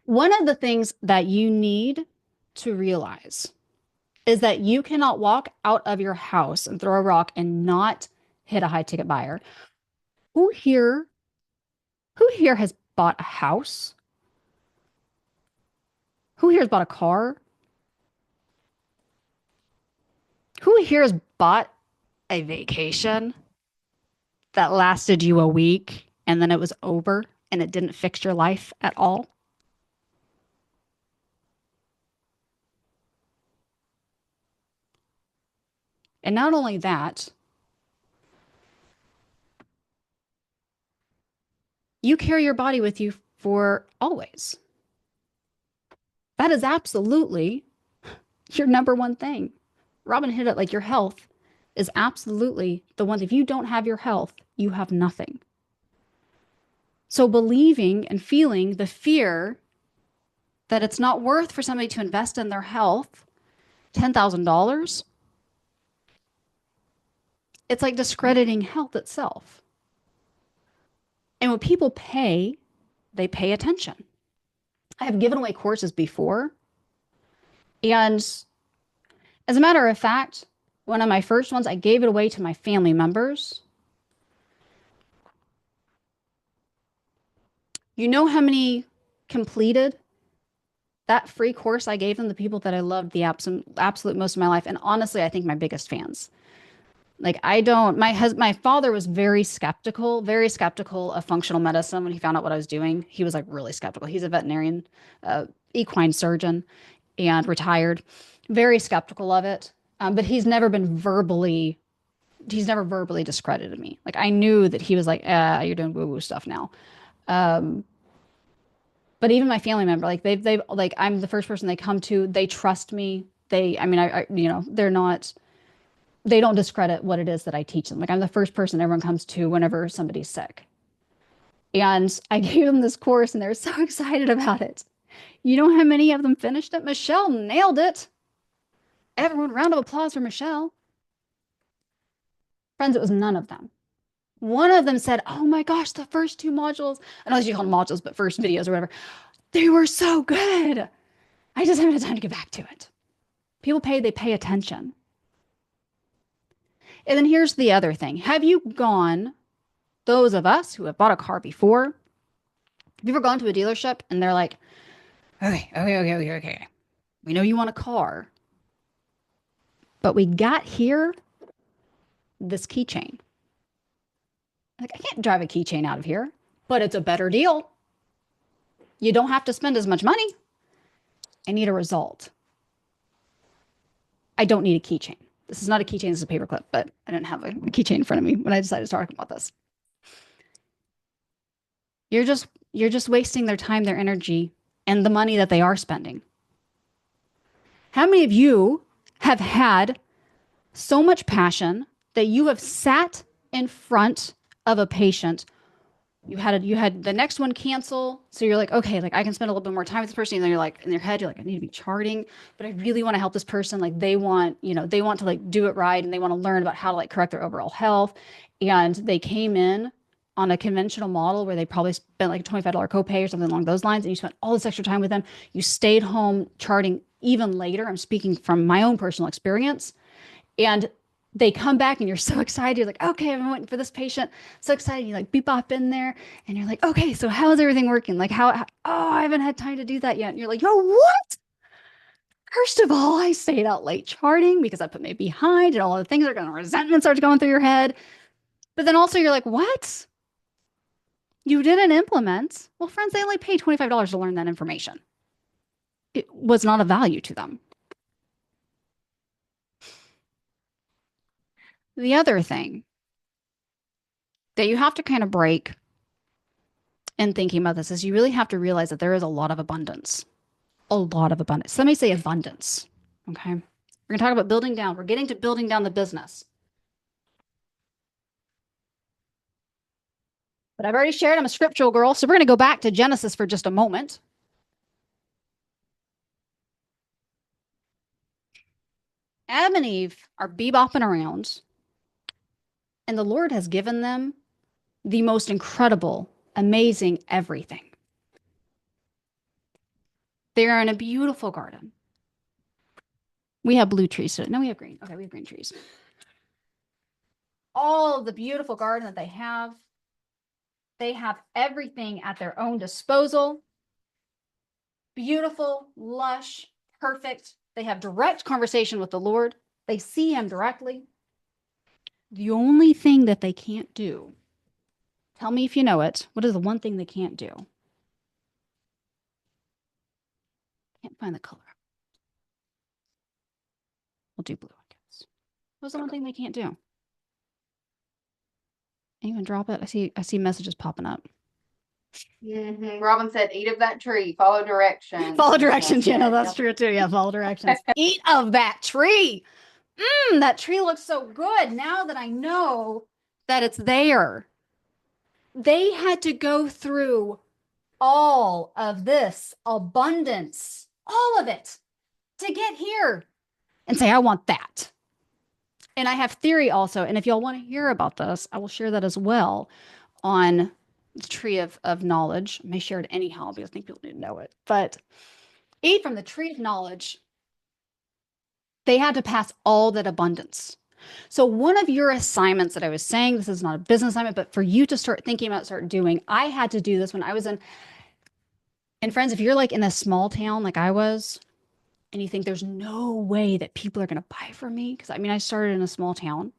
One of the things that you need to realize is that you cannot walk out of your house and throw a rock and not hit a high ticket buyer. Who here, who here has bought a house? Who here has bought a car? Who here has bought a vacation that lasted you a week and then it was over and it didn't fix your life at all? And not only that, you carry your body with you for always. That is absolutely your number one thing. Robin hit it, like your health is absolutely the one. If you don't have your health, you have nothing. So believing and feeling the fear that it's not worth for somebody to invest in their health $10,000, it's like discrediting health itself. And when people pay, they pay attention. I have given away courses before. And as a matter of fact, one of my first ones, I gave it away to my family members. You know how many completed that free course I gave them? The people that I loved the absolute most of my life. And honestly, I think my biggest fans. Like my father was very skeptical of functional medicine when he found out what I was doing. He was like really skeptical. He's a veterinarian, equine surgeon, and retired, very skeptical of it. But he's never verbally discredited me. Like I knew that he was like, you're doing woo-woo stuff now. But even my family member, like they've like, I'm the first person they come to, they trust me. They don't discredit what it is that I teach them. Like I'm the first person everyone comes to whenever somebody's sick. And I gave them this course and they're so excited about it. You know how many of them finished it? Michelle nailed it. Everyone, round of applause for Michelle. Friends, it was none of them. One of them said, oh my gosh, the first 2 modules, I don't know if you call them modules, but first videos or whatever, they were so good. I just haven't had time to get back to it. People pay, they pay attention. And then here's the other thing. Have you gone, those of us who have bought a car before, have you ever gone to a dealership and they're like, okay. We know you want a car, but we got here this keychain. Like, I can't drive a keychain out of here, but it's a better deal. You don't have to spend as much money. I need a result. I don't need a keychain. This is not a keychain, this is a paperclip, but I didn't have a keychain in front of me when I decided to talk about this. You're just wasting their time, their energy, and the money that they are spending. How many of you have had so much passion that you have sat in front of a patient? You had the next one cancel, so you're like, okay, like I can spend a little bit more time with this person. And then you're like, in your head, you're like, I need to be charting, but I really want to help this person. Like they want to like do it right, and they want to learn about how to like correct their overall health. And they came in on a conventional model where they probably spent like a $25 copay or something along those lines, and you spent all this extra time with them. You stayed home charting even later. I'm speaking from my own personal experience. And they come back and you're so excited. You're like, okay, I've been waiting for this patient. So excited. You like beep bop in there and you're like, okay, so how is everything working? Like oh, I haven't had time to do that yet. And you're like, yo, what? First of all, I stayed out late charting because I put me behind and all the things are going to resentment starts going through your head. But then also you're like, what? You didn't implement. Well, friends, they only paid $25 to learn that information. It was not of value to them. The other thing that you have to kind of break in thinking about this is you really have to realize that there is a lot of abundance. A lot of abundance. Some may say abundance. Okay. We're going to talk about building down. We're getting to building down the business. But I've already shared I'm a scriptural girl, so we're going to go back to Genesis for just a moment. Adam and Eve are bebopping around, and the Lord has given them the most incredible, amazing everything. They're in a beautiful garden. We have blue trees today. No, we have green. Okay, we have green trees. All of the beautiful garden that they have everything at their own disposal. Beautiful, lush, perfect. They have direct conversation with the Lord. They see him directly. The only thing that they can't do, tell me if you know it, what is the one thing they can't do? Can't find the color. We'll do blue, I guess. What's the one thing they can't do? Anyone drop it? I see messages popping up. Robin said, eat of that tree, follow directions. Follow directions. Yeah, no, that's true too. Yeah, follow directions. Eat of that tree. That tree looks so good now that I know that it's there. They had to go through all of this abundance, all of it, to get here and say, I want that. And I have theory also. And if y'all want to hear about this, I will share that as well on the tree of knowledge. I may share it anyhow because I think people need to know it. But eat from the tree of knowledge. They had to pass all that abundance. So one of your assignments that I was saying, this is not a business assignment, but for you to start thinking about, start doing, I had to do this when I was and friends, if you're like in a small town like I was, and you think there's no way that people are going to buy from me, because I mean, I started in a small town.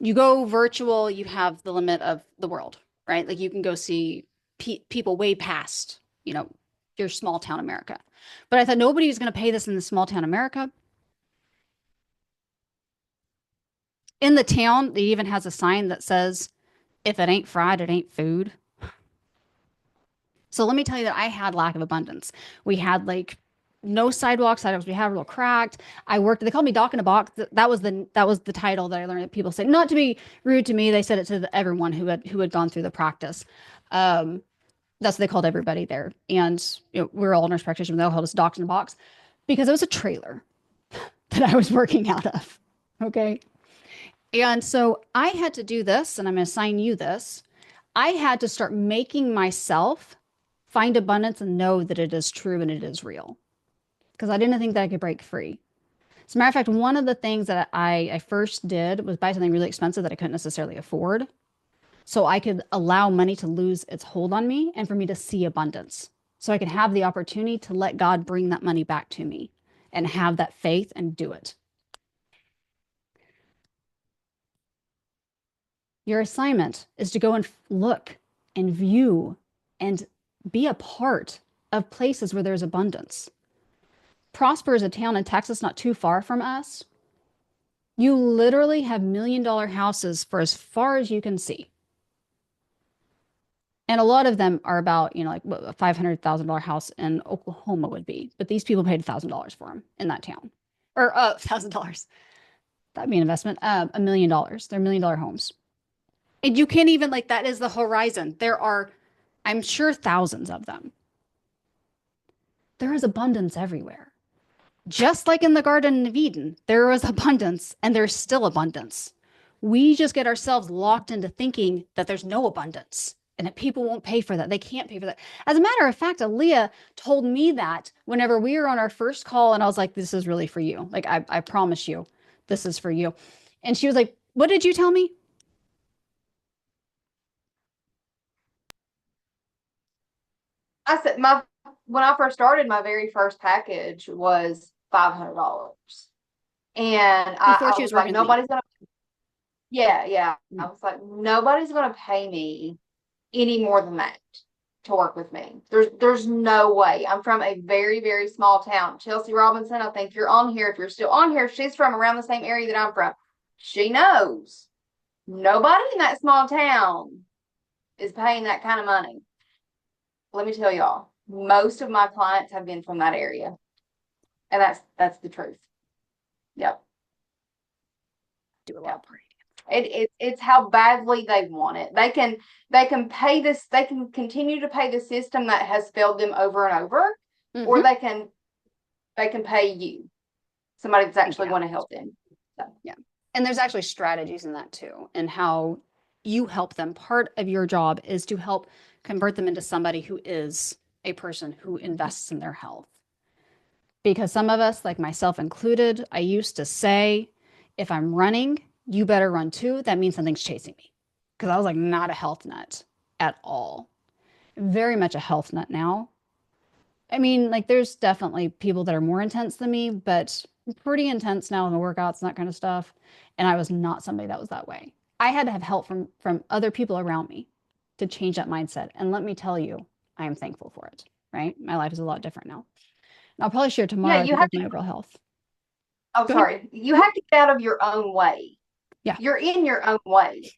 You go virtual, you have the limit of the world, right? Like you can go see people way past, your small town America. But I thought nobody was going to pay this in the small town America. In the town, it even has a sign that says, if it ain't fried, it ain't food. So let me tell you that I had lack of abundance. We had like no sidewalks. We had a little cracked. They called me Doc in a Box. That was the title that I learned that people say, not to be rude to me. They said it to everyone who had gone through the practice. That's what they called everybody there. And we're all nurse practitioners. They all called us Docs in a Box because it was a trailer that I was working out of. Okay. And so I had to do this, and I'm going to assign you this. I had to start making myself find abundance and know that it is true and it is real, because I didn't think that I could break free. As a matter of fact, one of the things that I first did was buy something really expensive that I couldn't necessarily afford, so I could allow money to lose its hold on me and for me to see abundance, so I could have the opportunity to let God bring that money back to me and have that faith and do it. Your assignment is to go and look and view and be a part of places where there's abundance. Prosper is a town in Texas not too far from us. You literally have $1 million houses for as far as you can see. And a lot of them are about, like what a $500,000 house in Oklahoma would be. But these people paid $1,000 for them in that town. Or $1,000. That'd be an investment. $1 million. They're $1 million homes. And you can't even, that is the horizon. There are, I'm sure, thousands of them. There is abundance everywhere. Just like in the Garden of Eden, there was abundance and there's still abundance. We just get ourselves locked into thinking that there's no abundance and that people won't pay for that. They can't pay for that. As a matter of fact, Aaliyah told me that whenever we were on our first call, and I was like, this is really for you. I promise you, this is for you. And she was like, what did you tell me? I said when I first started, my very first package was $500, and Before I she was was like, working with me. nobody's gonna. Yeah. I was like, nobody's gonna pay me any more than that to work with me. There's no way. I'm from a very, very small town. Chelsea Robinson, I think you're on here. If you're still on here, she's from around the same area that I'm from. She knows nobody in that small town is paying that kind of money. Let me tell y'all, most of my clients have been from that area. And that's the truth. Yep. Do a lot of party. It's how badly they want it. They can pay this, they can continue to pay the system that has failed them over and over, or they can pay you, somebody that's actually going to help them. So. Yeah. And there's actually strategies in that too, and how you help them. Part of your job is to help convert them into somebody who is a person who invests in their health. Because some of us, like myself included, I used to say, if I'm running, you better run too. That means something's chasing me. Because I was like not a health nut at all. Very much a health nut now. I mean, like there's definitely people that are more intense than me, but pretty intense now in the workouts and that kind of stuff. And I was not somebody that was that way. I had to have help from other people around me to change that mindset. And let me tell you, I am thankful for it, right? My life is a lot different now. And I'll probably share Yeah, tomorrow, I you think, have with to. my overall health. Oh, Go ahead. sorry. You have to get out of your own way. Yeah. You're in your own way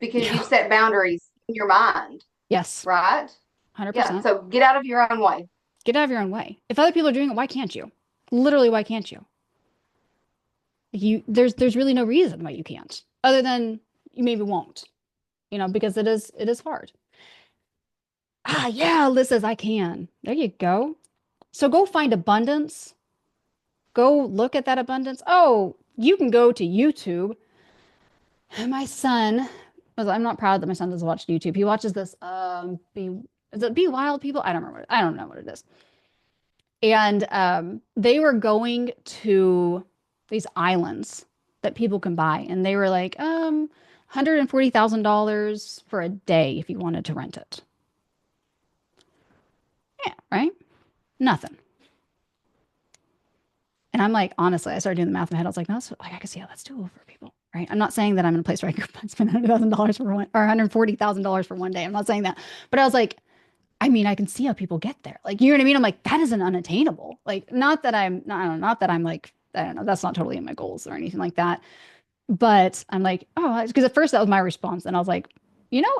because Yeah. you've set boundaries in your mind, Yes. right? Yeah. 100%. So get out of your own way. Get out of your own way. If other people are doing it, why can't you? Literally, why can't you? There's really no reason why you can't, other than you maybe won't, because it is hard. Ah, yeah, Liz says I can. There you go. So go find abundance. Go look at that abundance. Oh, you can go to YouTube. My son, I'm not proud that my son doesn't watch YouTube. He watches this is it Be Wild People? I don't remember. I don't know what it is. And they were going to these islands that people can buy, and they were like, $140,000 for a day if you wanted to rent it. Yeah, right? Nothing. And I'm like, honestly, I started doing the math in my head. I was like, no, that's, like I can see how that's doable for people, right? I'm not saying that I'm in a place where I could spend $100,000 for one or $140,000 for one day. I'm not saying that, but I was like, I mean, I can see how people get there. Like, you know what I mean? I'm like, that isn't unattainable. Like, not that I'm not, I don't know, not that I'm like, I don't know, that's not totally in my goals or anything like that. But I'm like, oh, because at first that was my response. And I was like,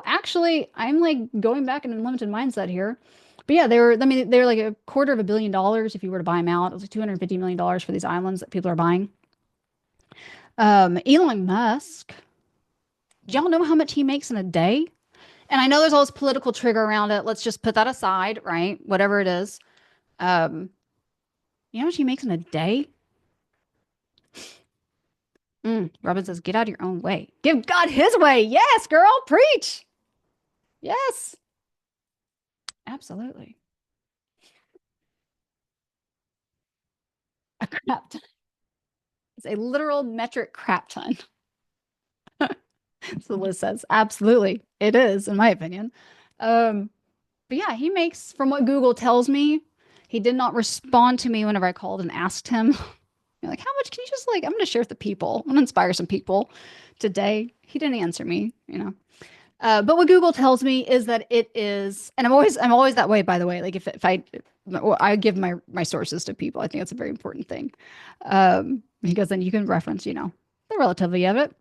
actually, I'm like going back in a limited mindset here. But yeah, I mean, they were like $250 million if you were to buy them out. It was like $250 million for these islands that people are buying. Elon Musk, do y'all know how much he makes in a day? And I know there's all this political trigger around it. Let's just put that aside, right? Whatever it is. You know how much he makes in a day? Robin says, get out of your own way. Give God his way. Yes, girl, preach. Yes, absolutely. A crap ton. It's a literal metric crap ton. So Liz says, absolutely. It is, in my opinion. But yeah, he makes, from what Google tells me, he did not respond to me whenever I called and asked him, like, how much can you just like, I'm going to share with the people. I'm going to inspire some people today. He didn't answer me. But what Google tells me is that it is, and I'm always that way, by the way. Like if I give my sources to people, I think that's a very important thing. Because then you can reference, the relativity of it.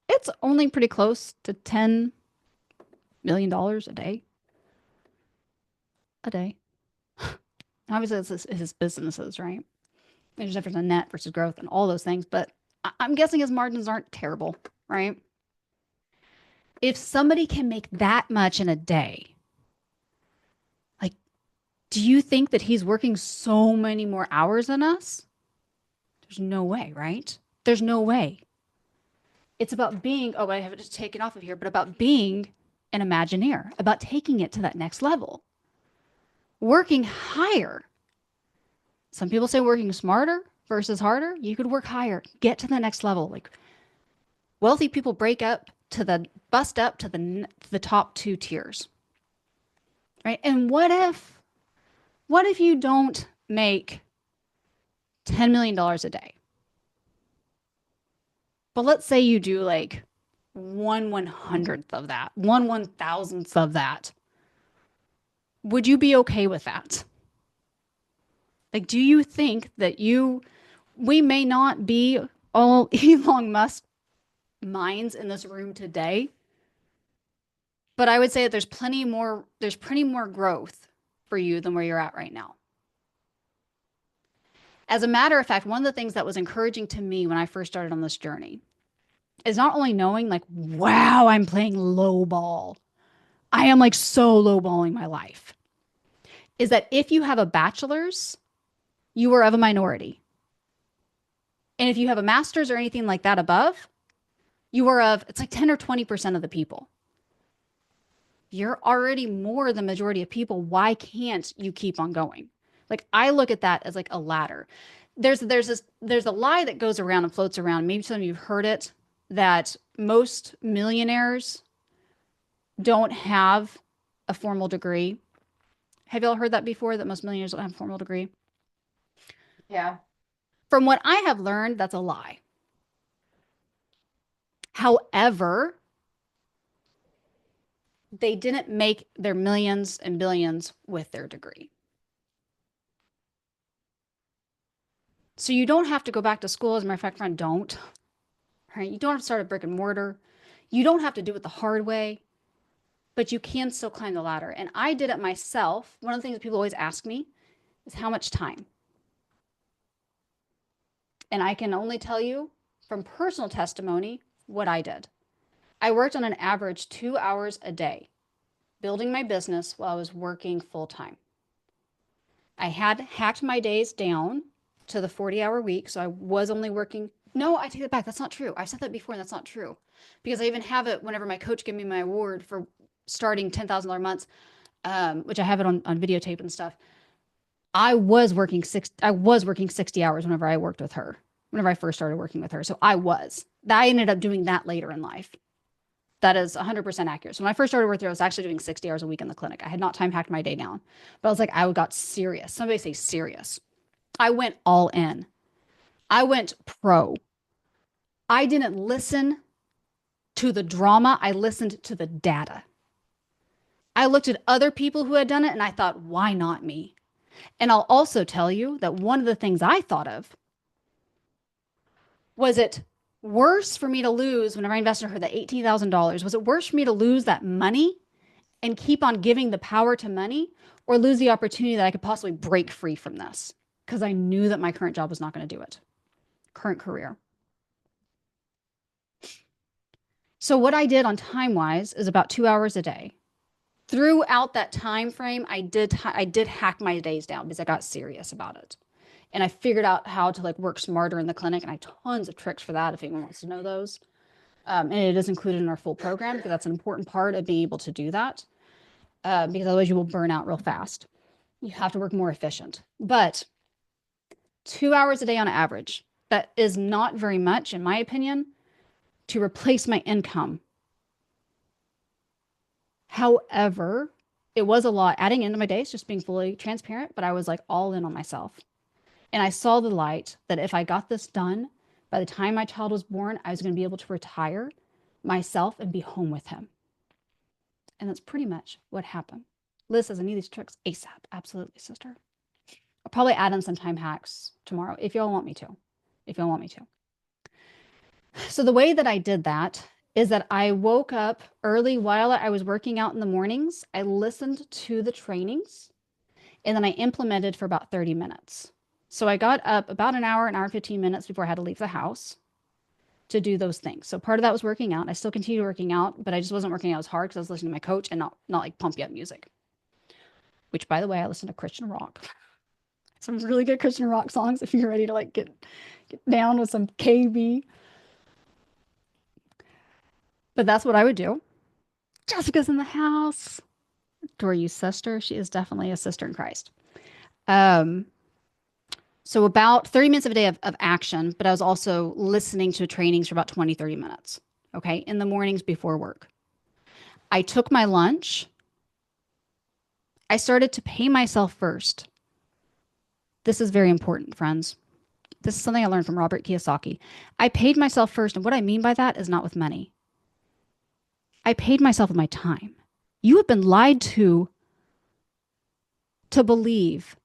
It's only pretty close to $10 million a day. A day. Obviously, it's his businesses, right? There's a difference in net versus growth and all those things, but I'm guessing his margins aren't terrible, right? If somebody can make that much in a day, like, do you think that he's working so many more hours than us? There's no way, right? There's no way. It's about being, oh, I have it just taken off of here, but about being an Imagineer, about taking it to that next level, working higher. Some people say working smarter versus harder. You could work higher, get to the next level. Like wealthy people bust up to the top two tiers, right? And what if you don't make $10 million a day? But let's say you do like 1/100th of that, 1/1000th of that. Would you be okay with that? Like, do you think that we may not be all Elon Musk minds in this room today, but I would say that there's pretty more growth for you than where you're at right now. As a matter of fact, one of the things that was encouraging to me when I first started on this journey is not only knowing like, wow, I'm playing low ball. I am like so low balling my life. Is that if you have a bachelor's, you are of a minority. And if you have a master's or anything like that above, it's like 10 or 20% of the people. You're already more than majority of people. Why can't you keep on going? Like I look at that as like a ladder. There's a lie that goes around and floats around. Maybe some of you've heard it that most millionaires don't have a formal degree. Have y'all heard that before? That most millionaires don't have a formal degree? Yeah. From what I have learned, that's a lie. However, they didn't make their millions and billions with their degree. So you don't have to go back to school. As a matter of fact, friend, don't. Right? You don't have to start a brick and mortar. You don't have to do it the hard way, but you can still climb the ladder. And I did it myself. One of the things that people always ask me is how much time? And I can only tell you from personal testimony what I did. I worked on an average 2 hours a day building my business while I was working full time. I had hacked my days down to the 40-hour week. So I was only working. No, I take that back. That's not true. I've said that before and that's not true. Because I even have it whenever my coach gave me my award for starting $10,000 months, which I have it on videotape and stuff. I was working 60 hours whenever I worked with her, whenever I first started working with her. So I ended up doing that later in life. That is 100% accurate. So when I first started working, I was actually doing 60 hours a week in the clinic. I had not time hacked my day down, but I was like, I got serious. Somebody say serious. I went all in. I went pro. I didn't listen to the drama. I listened to the data. I looked at other people who had done it and I thought, why not me? And I'll also tell you that one of the things I thought of was it worse for me to lose whenever I invested in her, that $18,000? Was it worse for me to lose that money and keep on giving the power to money, or lose the opportunity that I could possibly break free from this? Because I knew that my current job was not going to do it. Current career. So what I did on time-wise is about 2 hours a day. Throughout that time frame, I did hack my days down because I got serious about it. And I figured out how to like work smarter in the clinic, and I have tons of tricks for that if anyone wants to know those. And it is included in our full program because that's an important part of being able to do that. Because otherwise you will burn out real fast. You have to work more efficient. But 2 hours a day on average, that is not very much, in my opinion, to replace my income. However, it was a lot adding into my days, just being fully transparent, but I was like all in on myself. And I saw the light that if I got this done, by the time my child was born, I was going to be able to retire myself and be home with him. And that's pretty much what happened. Liz says, I need these tricks ASAP. Absolutely, sister. I'll probably add in some time hacks tomorrow if y'all want me to. So the way that I did that is that I woke up early while I was working out in the mornings. I listened to the trainings, and then I implemented for about 30 minutes. So I got up about an hour and 15 minutes before I had to leave the house to do those things. So part of that was working out. I still continued working out, but I just wasn't working out as hard because I was listening to my coach and not like pump you up music. Which, by the way, I listen to Christian rock. Some really good Christian rock songs if you're ready to like get down with some KB. But that's what I would do. Jessica's in the house. Adore you, sister. She is definitely a sister in Christ. So about 30 minutes of a day of action, but I was also listening to trainings for about 20, 30 minutes, okay, in the mornings before work. I took my lunch. I started to pay myself first. This is very important, friends. This is something I learned from Robert Kiyosaki. I paid myself first, and what I mean by that is not with money. I paid myself with my time. You have been lied to believe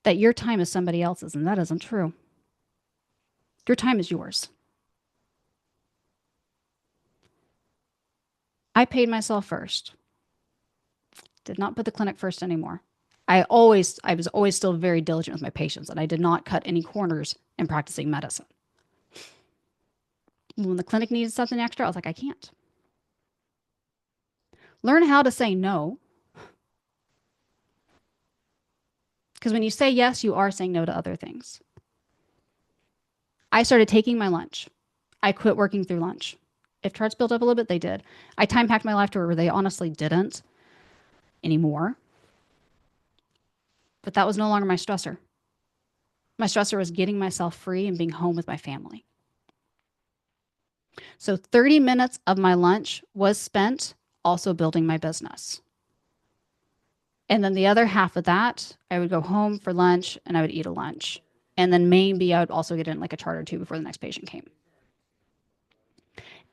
that your time is somebody else's, and that isn't true. Your time is yours. I paid myself first. Did not put the clinic first anymore. I was always still very diligent with my patients, and I did not cut any corners in practicing medicine. When the clinic needed something extra, I was like, I can't. Learn how to say no. Because when you say yes, you are saying no to other things. I started taking my lunch. I quit working through lunch. If charts built up a little bit, they did. I time packed my life to where they honestly didn't anymore. But that was no longer my stressor. My stressor was getting myself free and being home with my family. So 30 minutes of my lunch was spent also building my business. And then the other half of that, I would go home for lunch and I would eat a lunch. And then maybe I would also get in like a chart or two before the next patient came.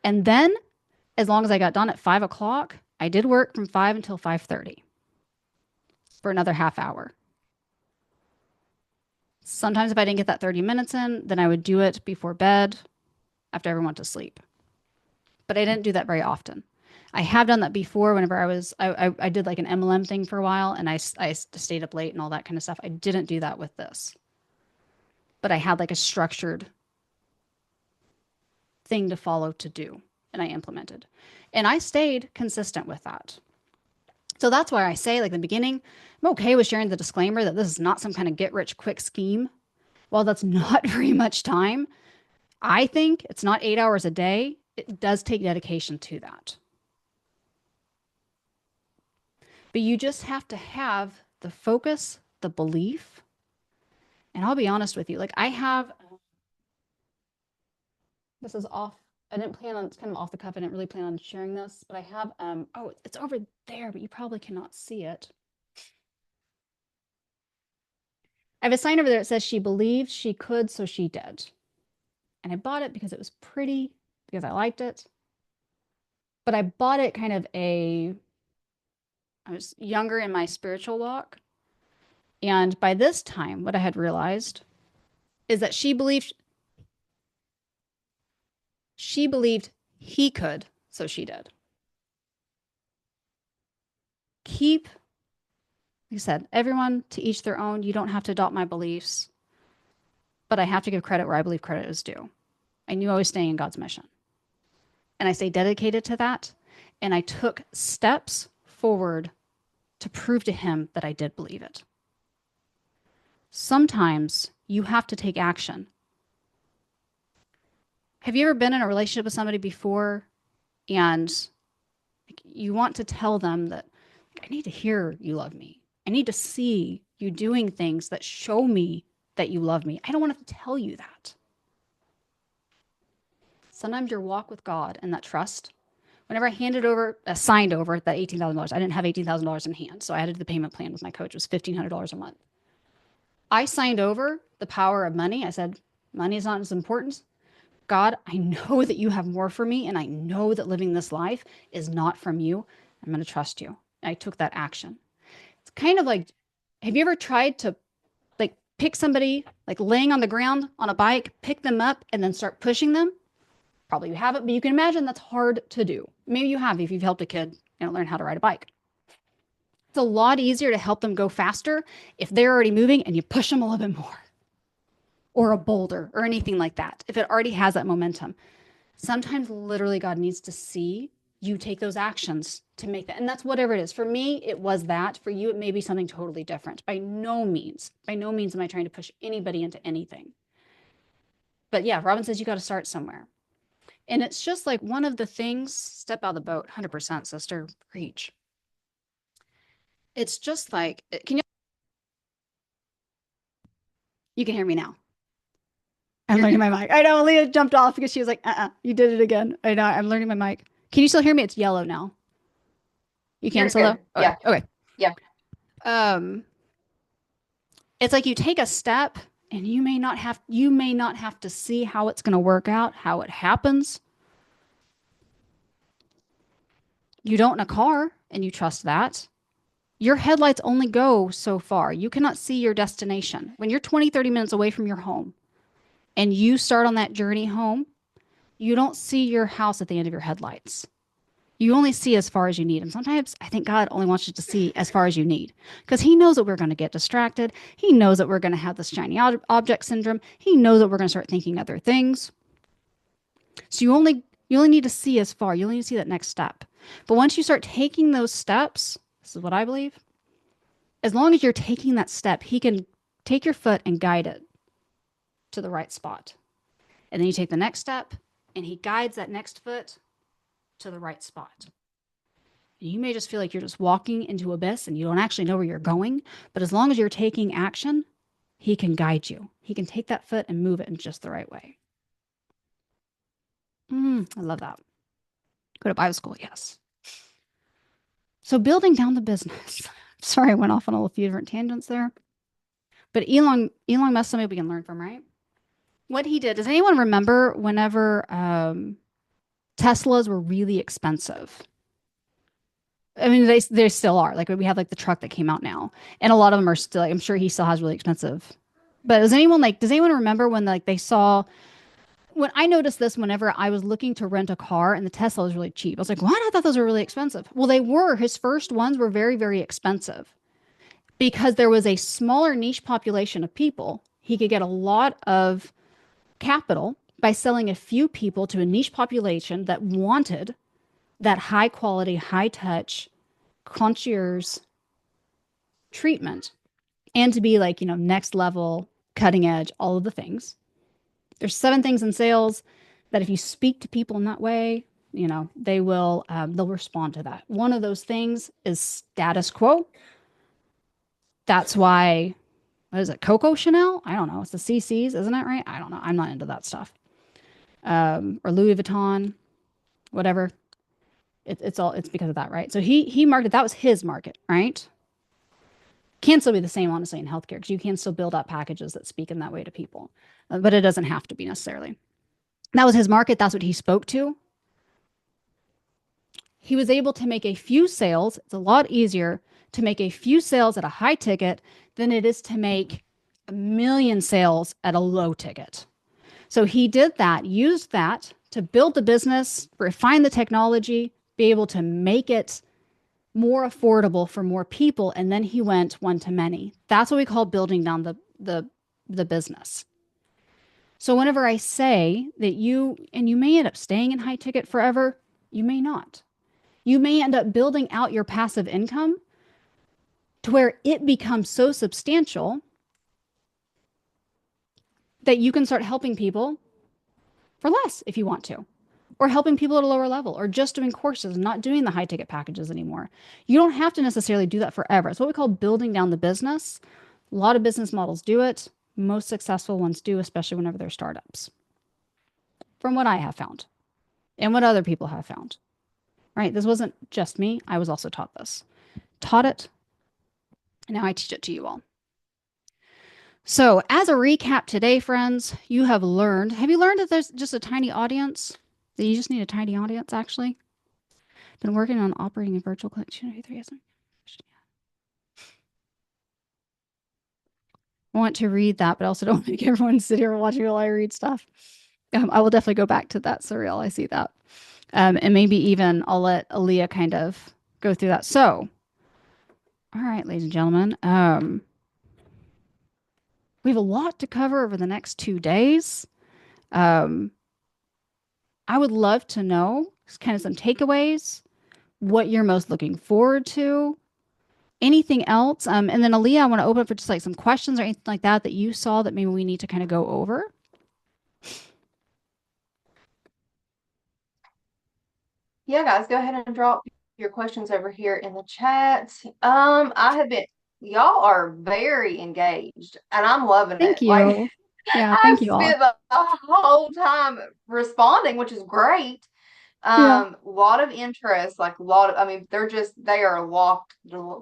And then as long as I got done at 5 o'clock, I did work from 5 until 5:30 for another half hour. Sometimes if I didn't get that 30 minutes in, then I would do it before bed after everyone went to sleep. But I didn't do that very often. I have done that before whenever I did like an MLM thing for a while and I stayed up late and all that kind of stuff. I didn't do that with this. But I had like a structured thing to follow to do and I implemented. And I stayed consistent with that. So that's why I say, like in the beginning, I'm okay with sharing the disclaimer that this is not some kind of get rich quick scheme. While that's not very much time, I think it's not 8 hours a day. It does take dedication to that. But you just have to have the focus, the belief. And I'll be honest with you, like I have, this is off. I didn't plan on, it's kind of off the cuff. I didn't really plan on sharing this, but I have, oh, it's over there, but you probably cannot see it. I have a sign over there that says she believed she could, so she did. And I bought it because it was pretty, because I liked it. But I bought it kind of I was younger in my spiritual walk. And by this time, what I had realized is that she believed he could, so she did. Keep, like I said, everyone to each their own. You don't have to adopt my beliefs, but I have to give credit where I believe credit is due. I knew I was staying in God's mission. And I stayed dedicated to that. And I took steps forward to prove to him that I did believe it. Sometimes you have to take action. Have you ever been in a relationship with somebody before and you want to tell them that I need to hear you love me. I need to see you doing things that show me that you love me. I don't want to have to tell you that. Sometimes your walk with God and that trust, whenever I signed over that $18,000, I didn't have $18,000 in hand, so I had to do the payment plan with my coach. It was $1,500 a month. I signed over the power of money. I said, money is not as important. God, I know that you have more for me, and I know that living this life is not from you. I'm going to trust you. And I took that action. It's kind of like, have you ever tried to like pick somebody like laying on the ground on a bike, pick them up, and then start pushing them? Probably you haven't, but you can imagine that's hard to do. Maybe you have if you've helped a kid learn how to ride a bike. It's a lot easier to help them go faster if they're already moving and you push them a little bit more. Or a boulder or anything like that, if it already has that momentum. Sometimes literally God needs to see you take those actions to make that. And that's whatever it is. For me, it was that. For you, it may be something totally different. By no means am I trying to push anybody into anything. But yeah, Robin says you got to start somewhere. And it's just like one of the things, step out of the boat, 100%, sister, preach. It's just like, you can hear me now. I'm learning my mic. I know Leah jumped off because she was like, you did it again. I know, I'm learning my mic. Can you still hear me? It's yellow now. You can still? Yeah. Okay. Yeah. It's like you take a step and you may not have to see how it's going to work out, how it happens. You don't in a car and you trust that. Your headlights only go so far. You cannot see your destination. When you're 20, 30 minutes away from your home and you start on that journey home, you don't see your house at the end of your headlights. You only see as far as you need. And sometimes I think God only wants you to see as far as you need because he knows that we're going to get distracted. He knows that we're going to have this shiny object syndrome. He knows that we're going to start thinking other things. So you only need to see as far. You only need to see that next step. But once you start taking those steps, this is what I believe, as long as you're taking that step, he can take your foot and guide it to the right spot. And then you take the next step and he guides that next foot to the right spot. You may just feel like you're just walking into abyss and you don't actually know where you're going. But as long as you're taking action, he can guide you. He can take that foot and move it in just the right way. I love that. Go to Bible school, yes. So building down the business. Sorry, I went off on a few different tangents there. But Elon Musk, somebody we can learn from, right? What he did, does anyone remember whenever Teslas were really expensive? I mean, they still are. Like we have like the truck that came out now, and a lot of them are still. Like, I'm sure he still has really expensive. But does anyone remember when like they saw? When I noticed this, whenever I was looking to rent a car and the Tesla was really cheap, I was like, "What? I thought those were really expensive." Well, they were. His first ones were very, very expensive because there was a smaller niche population of people. He could get a lot of capital by selling a few people to a niche population that wanted that high quality, high touch, concierge treatment and to be like, next level, cutting edge, all of the things. There's 7 things in sales that if you speak to people in that way, they'll respond to that. One of those things is status quo. That's why, what is it, Coco Chanel? I don't know. It's the CCs, isn't it right? I don't know. I'm not into that stuff. Or Louis Vuitton, whatever. It's because of that, right? So he marketed, that was his market, right? Can still be the same, honestly, in healthcare because you can still build up packages that speak in that way to people, but it doesn't have to be necessarily. That was his market. That's what he spoke to. He was able to make a few sales. It's a lot easier to make a few sales at a high ticket than it is to make 1 million sales at a low ticket. So he did that, used that to build the business, refine the technology, be able to make it more affordable for more people, and then he went one to many. That's what we call building down the business. So whenever I say that you may end up staying in high ticket forever, you may not. You may end up building out your passive income to where it becomes so substantial that you can start helping people for less if you want to. Or helping people at a lower level, or just doing courses and not doing the high ticket packages anymore. You don't have to necessarily do that forever. It's what we call building down the business. A lot of business models do it. Most successful ones do, especially whenever they're startups. From what I have found and what other people have found, right? This wasn't just me. I was also taught this. Taught it, and now I teach it to you all. So as a recap today, friends, have you learned that there's just a tiny audience? That you just need a tiny audience, actually? Been working on operating a virtual collection. I want to read that, but I also don't want to make everyone sit here watching while I read stuff. I will definitely go back to that surreal. I see that. And maybe even I'll let Aaliyah kind of go through that. So, all right, ladies and gentlemen. We have a lot to cover over the next 2 days. I would love to know kind of some takeaways, what you're most looking forward to, anything else. And then Aaliyah, I want to open up for just like some questions or anything like that you saw that maybe we need to kind of go over. Yeah, guys, go ahead and drop your questions over here in the chat. Y'all are very engaged and I'm loving it. Thank you. Yeah, thank you all. I've spent the whole time responding, which is great. A lot of interest, they are locked.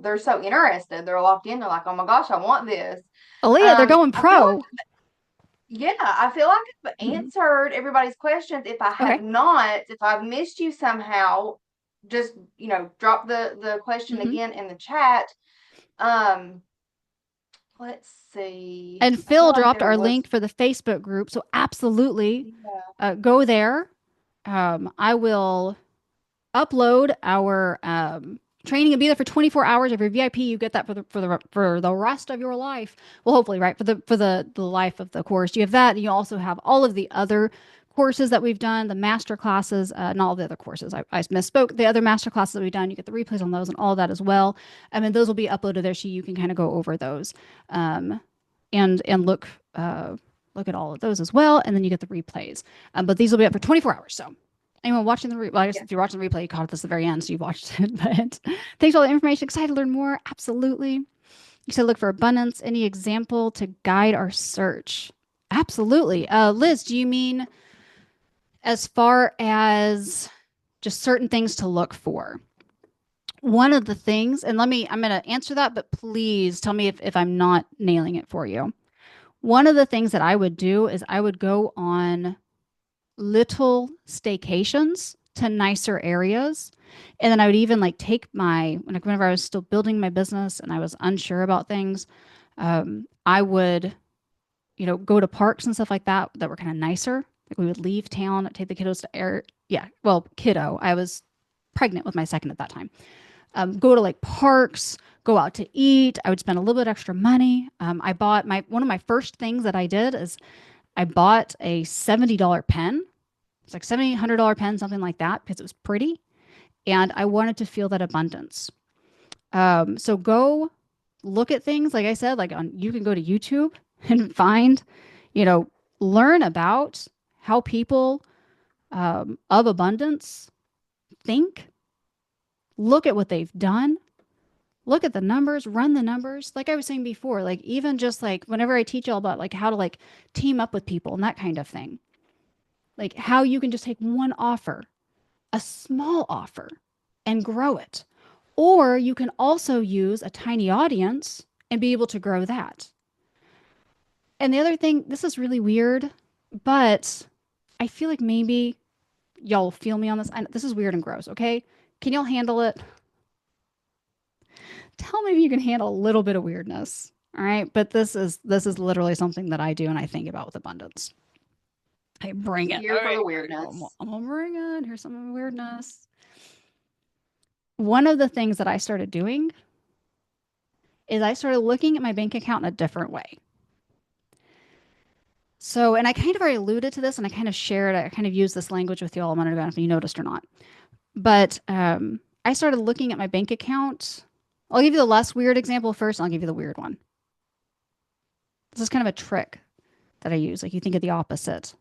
They're so interested. They're locked in. They're like, oh my gosh, I want this. Aaliyah, they're going pro. I feel like I've answered everybody's questions. If I have not, if I've missed you somehow, just, drop the question again in the chat. Let's see. And Phil dropped our link for the Facebook group. So absolutely go there. I will upload our training and be there for 24 hours. If you're VIP, you get that for the rest of your life. Well, hopefully, right? For the life of the course. You have that. And you also have all of the other courses that we've done, the master classes, not all the other courses. I misspoke. The other master classes that we've done, you get the replays on those and all that as well. I mean, those will be uploaded there so you can kind of go over those and look at all of those as well. And then you get the replays. But these will be up for 24 hours. So Anyone watching the well, I guess Yeah. if you're watching the replay, you caught this at the very end, so you watched it. But thanks for all the information. Excited to learn more. Absolutely. You said look for abundance. Any example to guide our search? Absolutely. Liz, do you mean as far as just certain things to look for? One of the things, and I'm going to answer that, but please tell me if I'm not nailing it for you. One of the things that I would do is I would go on little staycations to nicer areas. And then I would even like take whenever I was still building my business and I was unsure about things, I would, go to parks and stuff like that that were kind of nicer. Like we would leave town, take the kiddos to kiddo. I was pregnant with my second at that time. Go to like parks, go out to eat. I would spend a little bit extra money. I bought one of my first things that I did is I bought a $70 pen. It's like $700 pen, something like that, because it was pretty. And I wanted to feel that abundance. So go look at things, like I said, you can go to YouTube and find, you know, learn about how people of abundance think, look at what they've done, look at the numbers, run the numbers. Like I was saying before, like even just like whenever I teach y'all about like how to like team up with people and that kind of thing, like how you can just take one offer, a small offer, and grow it. Or you can also use a tiny audience and be able to grow that. And the other thing, this is really weird, but I feel like maybe y'all feel me on this. This is weird and gross, okay? Can y'all handle it? Tell me if you can handle a little bit of weirdness. All right. But this is literally something that I do and I think about with abundance. I bring it. Here All for the right. weirdness. I'm gonna bring it. Here's some of the weirdness. One of the things that I started doing is I started looking at my bank account in a different way. So, and I kind of already alluded to this and I kind of used this language with y'all. I don't know if you noticed or not. But I started looking at my bank account. I'll give you the less weird example first, and I'll give you the weird one. This is kind of a trick that I use. Like you think of the opposite.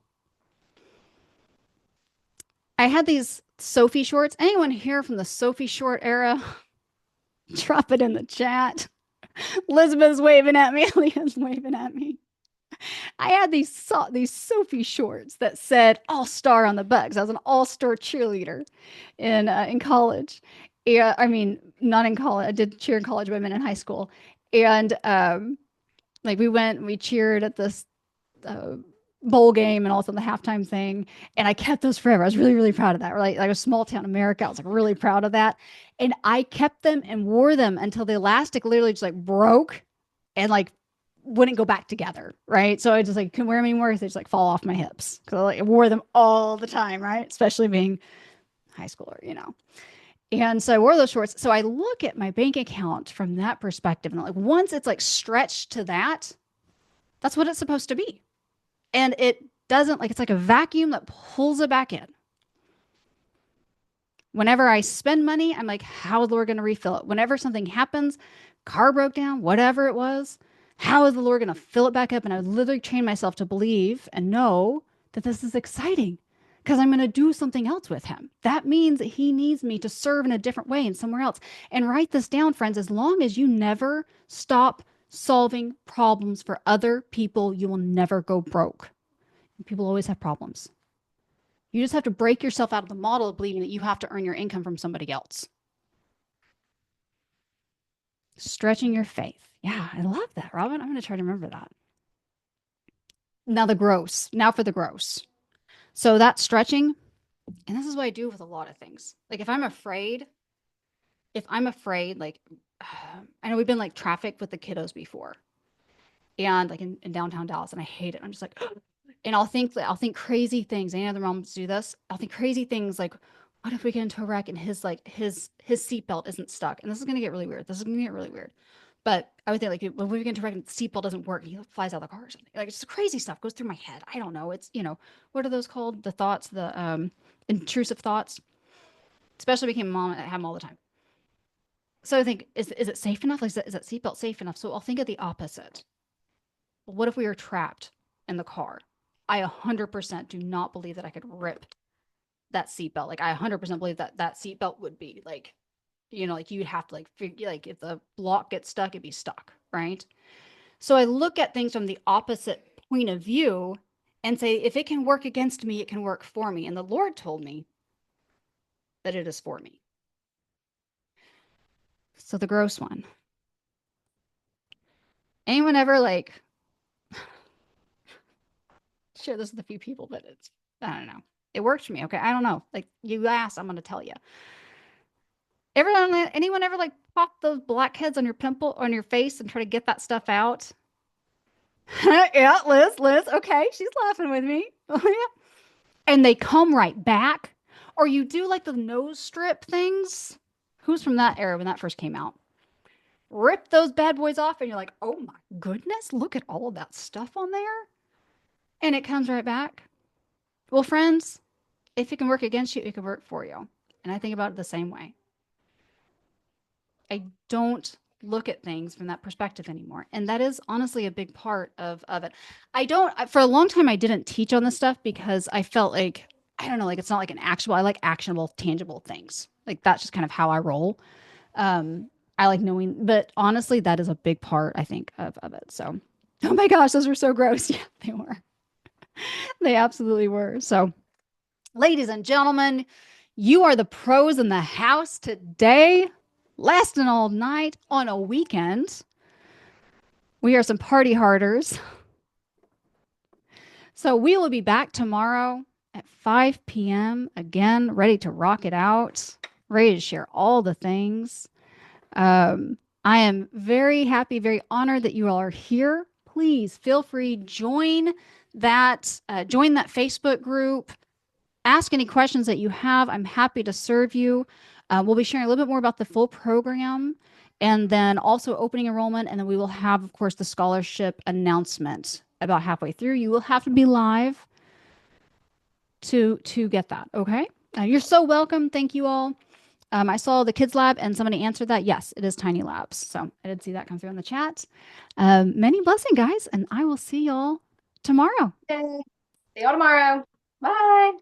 I had these Sophie shorts. Anyone here from the Sophie short era? Drop it in the chat. Elizabeth's waving at me. Leah's waving at me. I had these Sophie shorts that said All Star on the butt because I was an All Star cheerleader in college. Yeah, I mean not in college. I did cheer in college, but I meant in high school. And like we cheered at this uh, bowl game and also the halftime thing. And I kept those forever. I was really, really proud of that. Like a small town America. I was like really proud of that. And I kept them and wore them until the elastic literally just like broke and like wouldn't go back together. Right. So I just like couldn't wear them anymore because they just like fall off my hips. Cause I wore them all the time. Right. Especially being high schooler. And so I wore those shorts. So I look at my bank account from that perspective. And like once it's like stretched to that, that's what it's supposed to be. And it doesn't, like, it's like a vacuum that pulls it back in. Whenever I spend money, I'm like, how is the Lord going to refill it? Whenever something happens, car broke down, whatever it was, how is the Lord going to fill it back up? And I would literally train myself to believe and know that this is exciting because I'm going to do something else with him. That means that he needs me to serve in a different way and somewhere else. And write this down, friends, as long as you never stop solving problems for other people, you will never go broke. People always have problems. You just have to break yourself out of the model of believing that you have to earn your income from somebody else. Stretching your faith. Yeah, I love that, Robin. I'm going to try to remember that. Now the gross. Now for the gross. So that stretching, and this is what I do with a lot of things. Like if I'm afraid, like I know we've been like traffic with the kiddos before, and like in downtown Dallas, and I hate it. I'm just like, and I'll think crazy things. Any other moms do this? I'll think crazy things like, what if we get into a wreck and his seatbelt isn't stuck? And this is gonna get really weird. But I would think like when we get into a wreck and the seatbelt doesn't work and he flies out of the car or something. Like it's just crazy stuff goes through my head. I don't know. It's what are those called? The thoughts, the intrusive thoughts. Especially became a mom, I have them all the time. So I think, is it safe enough? Like, is that seatbelt safe enough? So I'll think of the opposite. What if we were trapped in the car? I 100% do not believe that I could rip that seatbelt. Like I 100% believe that that seatbelt would be like, like you'd have to like figure like if the block gets stuck, it'd be stuck, right? So I look at things from the opposite point of view and say, if it can work against me, it can work for me. And the Lord told me that it is for me. So the gross one. Anyone ever like share this with a few people, but I don't know. It worked for me. Okay. I don't know. Like you asked, I'm going to tell you. Anyone ever like pop those blackheads on your pimple on your face and try to get that stuff out? Yeah, Liz. Okay, she's laughing with me. Oh, yeah. And they come right back. Or you do like the nose strip things. Who's from that era when that first came out? Rip those bad boys off, and you're like, oh my goodness, look at all of that stuff on there. And it comes right back. Well, friends, if it can work against you, it can work for you. And I think about it the same way. I don't look at things from that perspective anymore. And that is honestly a big part of it. For a long time, I didn't teach on this stuff because I felt like, I don't know, like it's not like I like actionable, tangible things. Like that's just kind of how I roll. I like knowing, but honestly, that is a big part, I think, of it. So, oh my gosh, those were so gross. Yeah, they were. They absolutely were. So, ladies and gentlemen, you are the pros in the house today, lasting all night on a weekend. We are some party harders. So we will be back tomorrow at 5 p.m. again, ready to rock it out, ready to share all the things. I am very happy, very honored that you all are here. Please feel free, join that Facebook group. Ask any questions that you have. I'm happy to serve you. We'll be sharing a little bit more about the full program and then also opening enrollment. And then we will have, of course, the scholarship announcement about halfway through. You will have to be live to get that. Okay. You're so welcome. Thank you all. I saw the kids lab and somebody answered that. Yes, it is Tiny Labs. So I did see that come through in the chat. Many blessings, guys. And I will see y'all tomorrow. Yay. See y'all tomorrow. Bye.